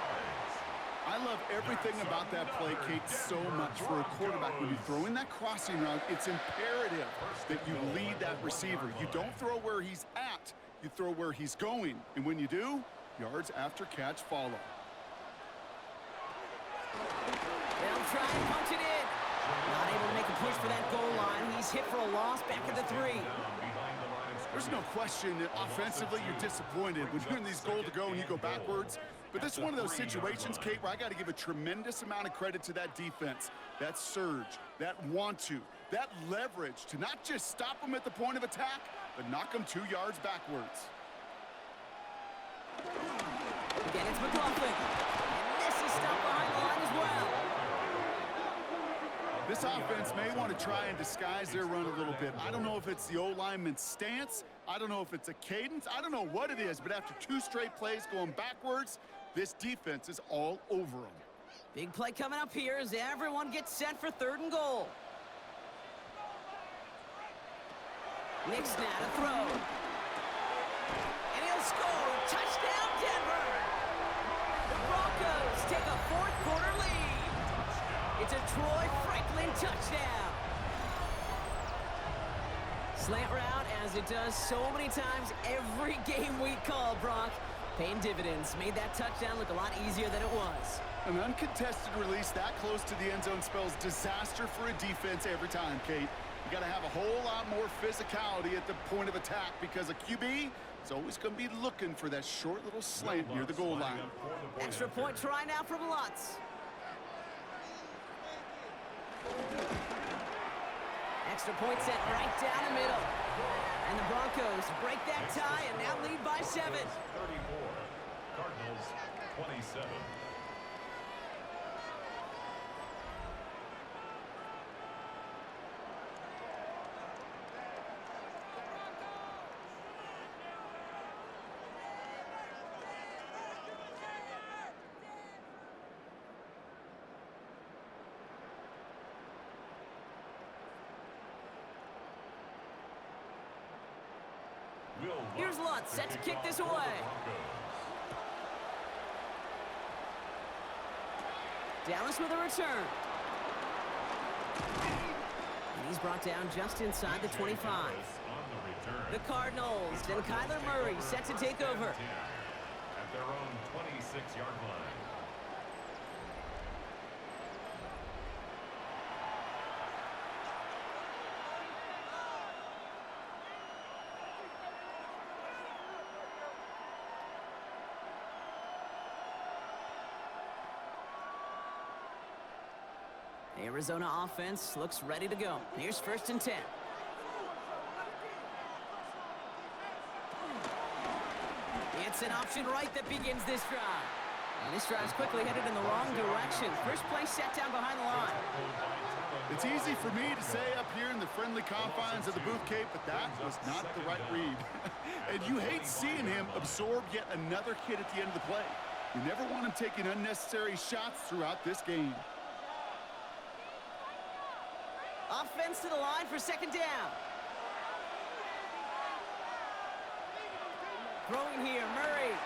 I love everything about that play, Kate, so much. For a quarterback, when you throw in that crossing route, it's imperative that you lead that receiver. You don't throw where he's at, you throw where he's going. And when you do, yards after catch follow. They'll try and punch it in. Not able to make a push for that goal line. He's hit for a loss back at the 3. There's no question that offensively you're disappointed when you're in these goal to go and you go backwards. But this is one of those situations, Kate, where I got to give a tremendous amount of credit to that defense, that surge, that want to, that leverage to not just stop them at the point of attack, but knock them 2 yards backwards. Again, it's McLaughlin. And this is stopped behind the line as well. This offense may want to try and disguise their run a little bit. I don't know if it's the O-lineman's stance. I don't know if it's a cadence. I don't know what it is, but after 2 straight plays going backwards, this defense is all over them. Big play coming up here as everyone gets set for 3rd and goal. Nick's now to throw. And he'll score. Touchdown, Denver! The Broncos take a 4th quarter lead. It's a Troy Franklin touchdown. Slant route, as it does so many times every game we call, Brock. Paying dividends. Made that touchdown look a lot easier than it was. An uncontested release that close to the end zone spells disaster for a defense every time, Kate. You got to have a whole lot more physicality at the point of attack because a QB is always going to be looking for that short little slant near the goal line. Extra point try now from Lutz. Extra point set right down the middle. And the Broncos break that tie and now lead by 7. 34. Cardinals 27. Here's Lutz, set to kick this away. Dallas with a return. And he's brought down just inside the 25. The Cardinals and Kyler Murray set to take over. At their own 26-yard line. Arizona offense looks ready to go. Here's 1st and 10. It's an option right that begins this drive. And this drive's quickly headed in the wrong direction. First play set down behind the line. It's easy for me to say up here in the friendly confines of the booth, Kate, but that was not the right read. And you hate seeing him absorb yet another hit at the end of the play. You never want him taking unnecessary shots throughout this game. Offense to the line for 2nd down. Throwing here, Murray.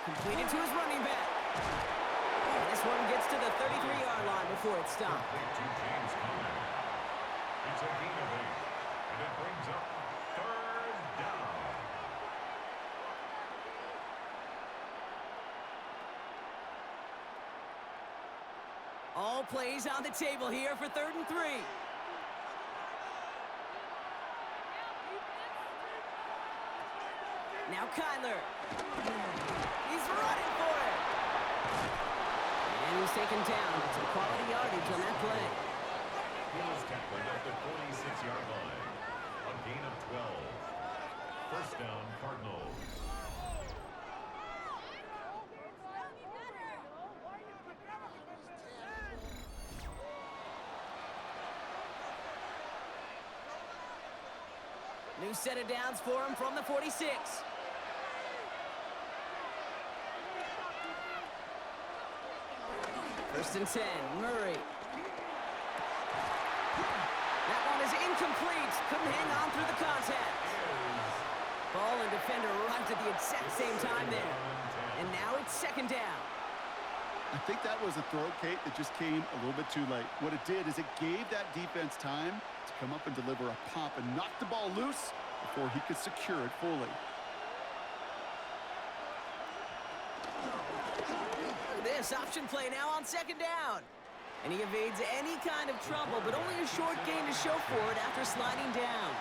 Completed to his running back. And this one gets to the 33-yard line before it's stopped. It's a gain of 8, and it brings up 3rd down. All plays on the table here for 3rd and 3. Now Kyler. He's running for it. And he's taken down. Some quality yardage on that play. He was tackled at the 46-yard line. A gain of 12. 1st down, Cardinals. New set of downs for him from the 46. First and 10, Murray. That one is incomplete. Couldn't hang on through the contact. Ball and defender arrived at the exact same time there. And now it's second down. I think that was a throw, Kate, that just came a little bit too late. What it did is it gave that defense time to come up and deliver a pop and knock the ball loose before he could secure it fully. This option play now on second down. And he evades any kind of trouble, but only a short gain to show for it after sliding down.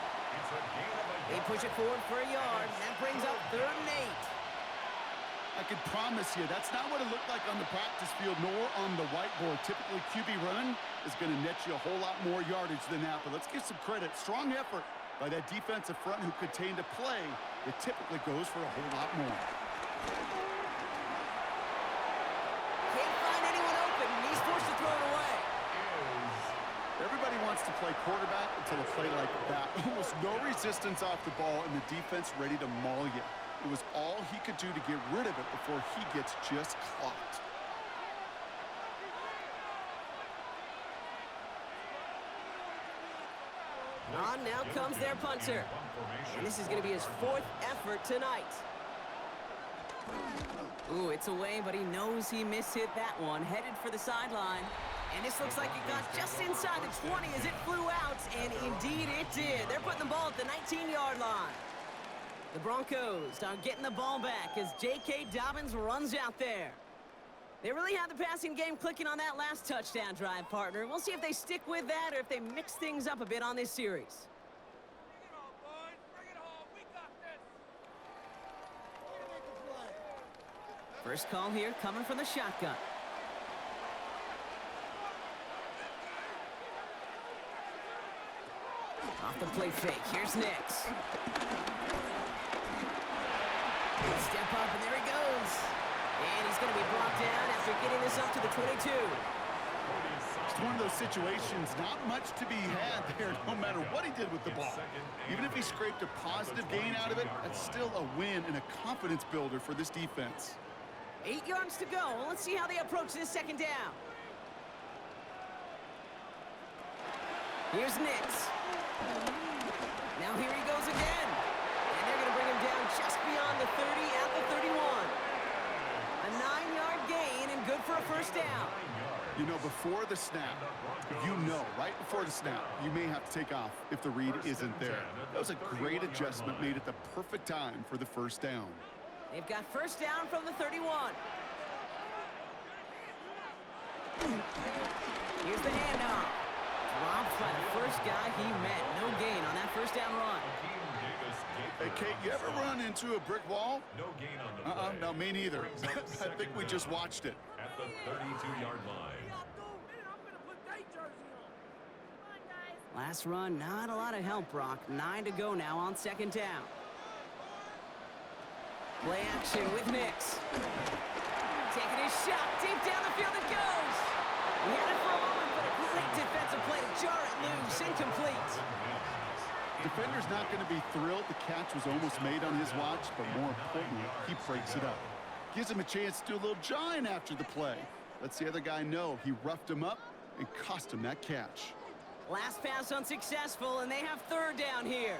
They push it forward for a yard, and that brings up 3rd and 8. I can promise you that's not what it looked like on the practice field nor on the whiteboard. Typically, QB run is going to net you a whole lot more yardage than that, but let's give some credit. Strong effort by that defensive front who contained a play that typically goes for a whole lot more. Can't find anyone open, and he's forced to throw it away. Everybody wants to play quarterback until a play like that. Almost no resistance off the ball and the defense ready to maul you. It was all he could do to get rid of it before he gets just clocked. On now comes their punter. And this is going to be his 4th effort tonight. Ooh, it's away, but he knows he mishit that one. Headed for the sideline. And this looks like it got just inside the 20 as it flew out, and indeed it did. They're putting the ball at the 19-yard line. The Broncos are getting the ball back as J.K. Dobbins runs out there. They really had the passing game clicking on that last touchdown drive, partner. We'll see if they stick with that or if they mix things up a bit on this series. First call here coming from the shotgun. Off the play fake. Here's Nix. Step up, and there he goes. And he's going to be brought down after getting this up to the 22. It's one of those situations, not much to be had there, no matter what he did with the ball. Even if he scraped a positive gain out of it, that's still a win and a confidence builder for this defense. 8 yards to go. Let's see how they approach this second down. Here's Nix. Now here he goes again. And they're going to bring him down just beyond the 30 at the 31. A 9-yard gain and good for a first down. You know, before the snap, right before the snap, you may have to take off if the read isn't there. That was a great adjustment made at the perfect time for the first down. They've got first down from the 31. Here's the handoff. Dropped by the first guy he met. No gain on that first down run. Hey, Kate, you ever run into a brick wall? No gain on the play. No, me neither. I think we just watched it. At the 32-yard line. Last run, not a lot of help, Brock. 9 to go now on second down. Play action with Nix. Taking his shot deep down the field it goes. He had it for a moment, but a great defensive play to jar it loose. Incomplete. Defender's not going to be thrilled the catch was almost made on his watch, but more importantly, he breaks it up. Gives him a chance to do a little jawing after the play. Lets the other guy know he roughed him up and cost him that catch. Last pass unsuccessful, and they have third down here.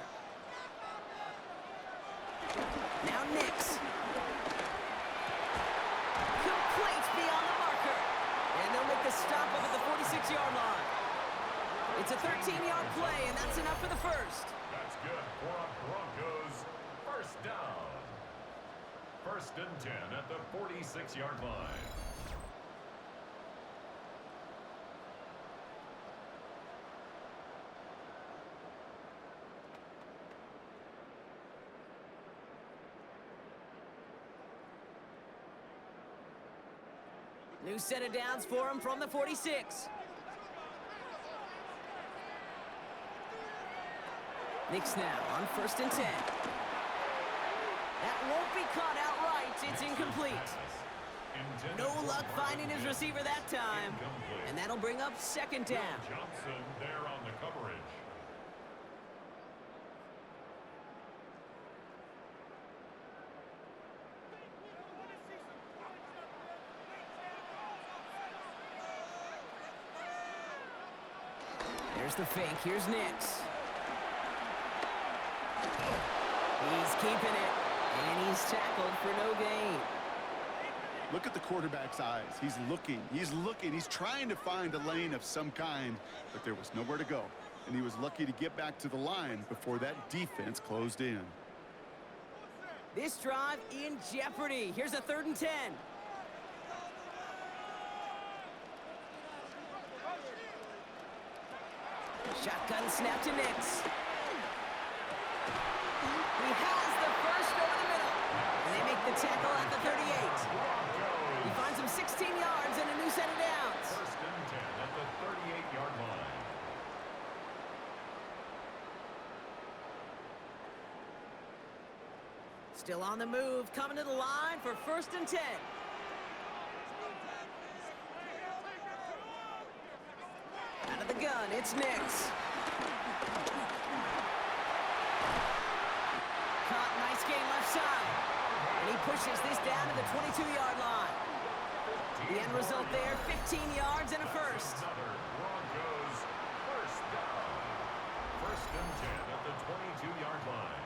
Now Nix. Complete beyond the marker. And they'll make the stop up at the 46-yard line. It's a 13-yard play, and that's enough for the first. That's good for a Broncos first down. First and 10 at the 46-yard line. New set of downs for him from the 46. Nix now on first and 10. That won't be caught outright. It's incomplete. No luck finding his receiver that time. And that'll bring up second down. Johnson there on the coverage. There's the fake. Here's Nix. He's keeping it. And he's tackled for no gain. Look at the quarterback's eyes. He's looking. He's trying to find a lane of some kind, but there was nowhere to go. And he was lucky to get back to the line before that defense closed in. This drive in jeopardy. Here's a 3rd and 10. Shotgun snap to Nix. He has the first over the middle. And they make the tackle at the 38. He finds him 16 yards and a new set of downs. 1st and 10 at the 38-yard line. Still on the move, coming to the line for 1st and 10. Out of the gun, it's Nix. Caught, nice game left side. And he pushes this down to the 22-yard line. The end result there, 15 yards and a first. Another Broncos first down. 1st and 10 at the 22-yard line.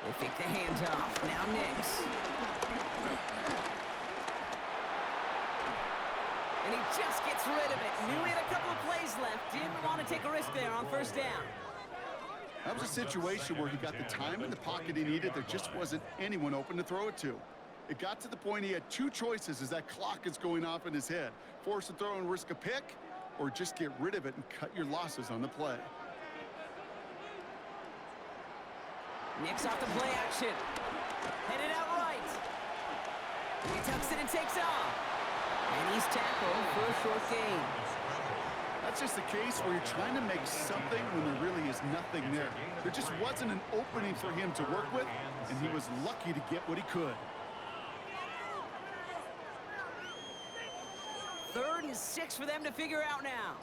They fake the handoff. Now Nix. And he just gets rid of it. Knew he had a couple of plays left. Didn't want to take a risk there on 1st down. That was a situation where he got the time in the pocket he needed. There just wasn't anyone open to throw it to. It got to the point he had 2 choices as that clock is going off in his head. Force a throw and risk a pick, or just get rid of it and cut your losses on the play. Nix off the play action. Headed out right. He tucks it and takes off. And he's tackled for a short gain. That's just the case where you're trying to make something when there really is nothing there. There just wasn't an opening for him to work with, and he was lucky to get what he could. 3rd and 6 for them to figure out now.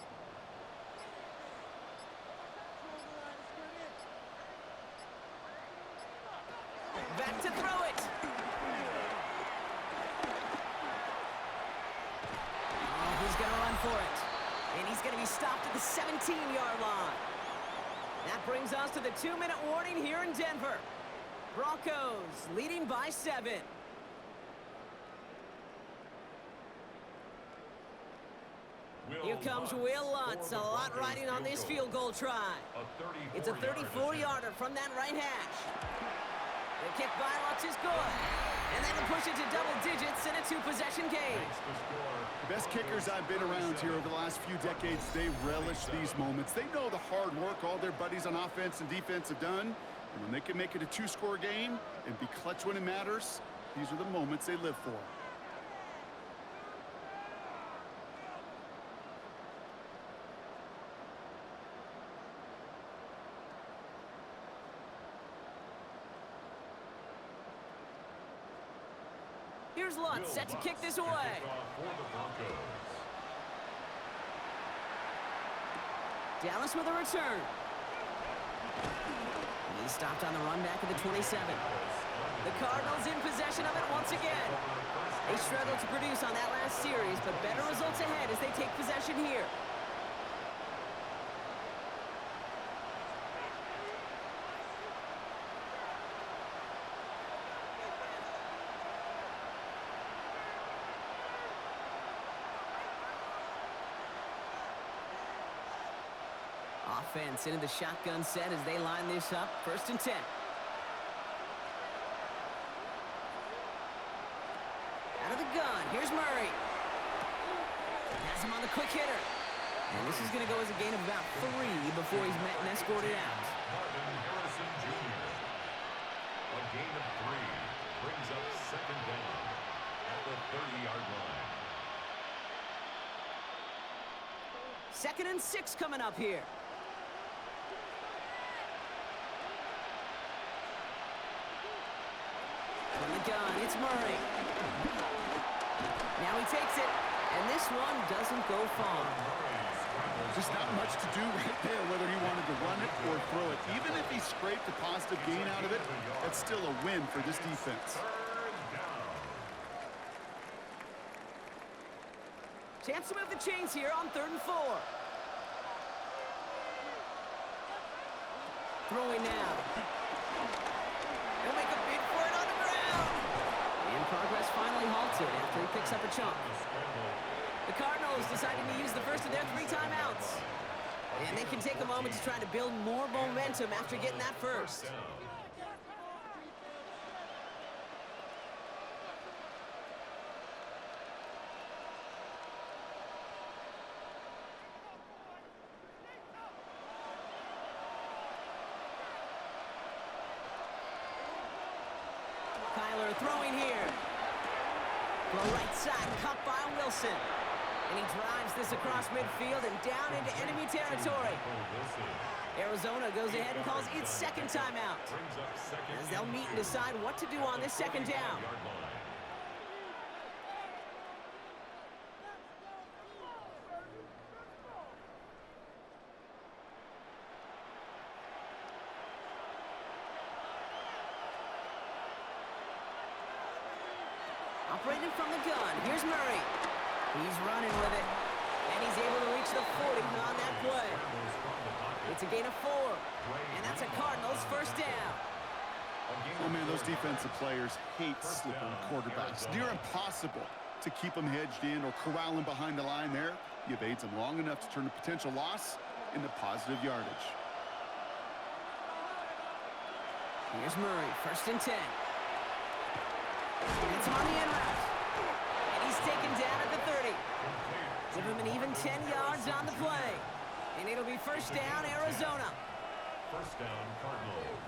Back to throw it. Oh, he's going to run for it. And he's going to be stopped at the 17-yard line. That brings us to the 2-minute warning here in Denver. Broncos leading by 7. Here comes Will Lutz. A lot riding on this field goal try. It's a 34-yarder from that right hash. The kick by Lutz is good. And that'll push it to double digits in a 2-possession game. The best kickers I've been around here over the last few decades, they relish these moments. They know the hard work all their buddies on offense and defense have done. And when they can make it a 2-score game and be clutch when it matters, these are the moments they live for. Here's Lutz, set to kick this away. Dallas with a return. He's stopped on the run back at the 27. The Cardinals in possession of it once again. They struggled to produce on that last series, but better results ahead as they take possession here. Offense into the shotgun set as they line this up. 1st and 10. Out of the gun. Here's Murray. Has him on the quick hitter. And this is going to go as a gain of about 3 before he's met and escorted out. Harrison Jr. A gain of 3 brings up 2nd down at the 30-yard line. 2nd and 6 coming up here. From the gun, it's Murray. Now he takes it, and this one doesn't go far. Just not much to do right there, whether he wanted to run it or throw it. Even if he scraped a positive gain out of it, that's still a win for this defense. Chance to move the chains here on 3rd and 4. Throwing now. He'll make a bid for it on the ground. And progress finally halted after he picks up a chunk. The Cardinals deciding to use the first of their 3 timeouts. And they can take a moment to try to build more momentum after getting that first. Kyler throwing here. Throw right side, caught by Wilson. And he drives this across midfield and down into enemy territory. Arizona goes ahead and calls its 2nd timeout, as they'll meet and decide what to do on this 2nd down. Operating from the gun, here's Murray. He's running with it, and he's able to reach the 40 on that play. It's a gain of 4, and that's a Cardinals 1st down. Oh, man, those defensive players hate slippery quarterbacks. Near impossible to keep them hedged in or corral them behind the line there. You evade them long enough to turn a potential loss into positive yardage. Here's Murray, 1st and 10. It's on the end route. And he's taken down at the 30. Give him an even 10 yards on the play. And it'll be 1st down, Arizona. 1st down, Cardinals.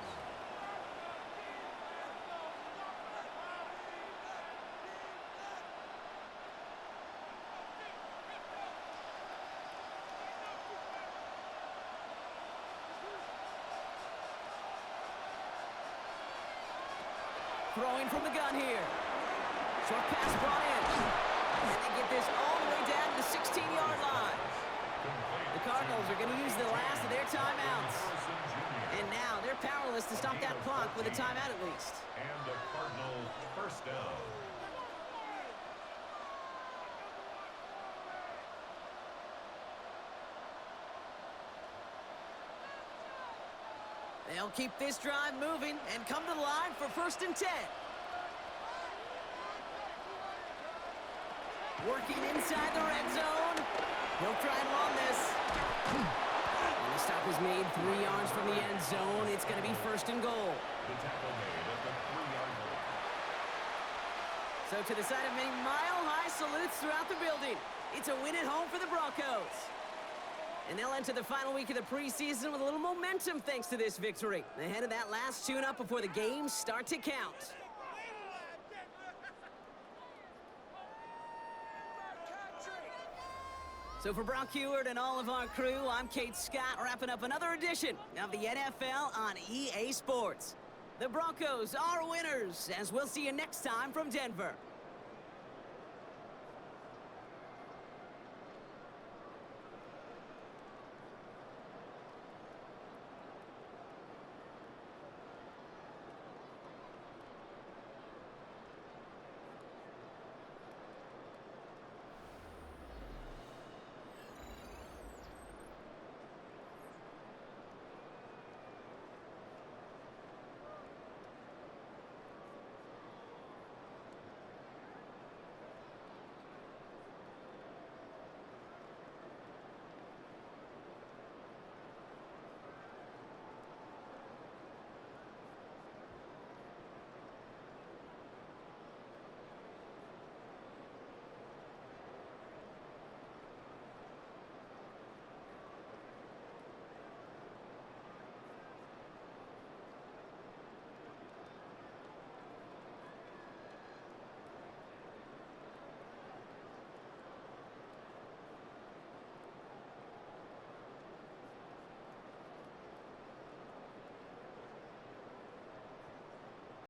Throwing from the gun here. Short pass brought in. And they get this all the way down to the 16-yard line. The Cardinals are going to use the last of their timeouts. And now they're powerless to stop that clock with a timeout at least. And the Cardinals 1st down. They'll keep this drive moving and come to the line for 1st and 10. Working inside the red zone. He'll try and run this. And the stop is made 3 yards from the end zone. It's going to be 1st and goal. The tackle made at the 3-yard line. So to the side of many mile-high salutes throughout the building, it's a win at home for the Broncos. And they'll enter the final week of the preseason with a little momentum thanks to this victory. Ahead of that last tune-up before the games start to count. So for Brock Heward and all of our crew, I'm Kate Scott, wrapping up another edition of the NFL on EA Sports. The Broncos are winners, as we'll see you next time from Denver.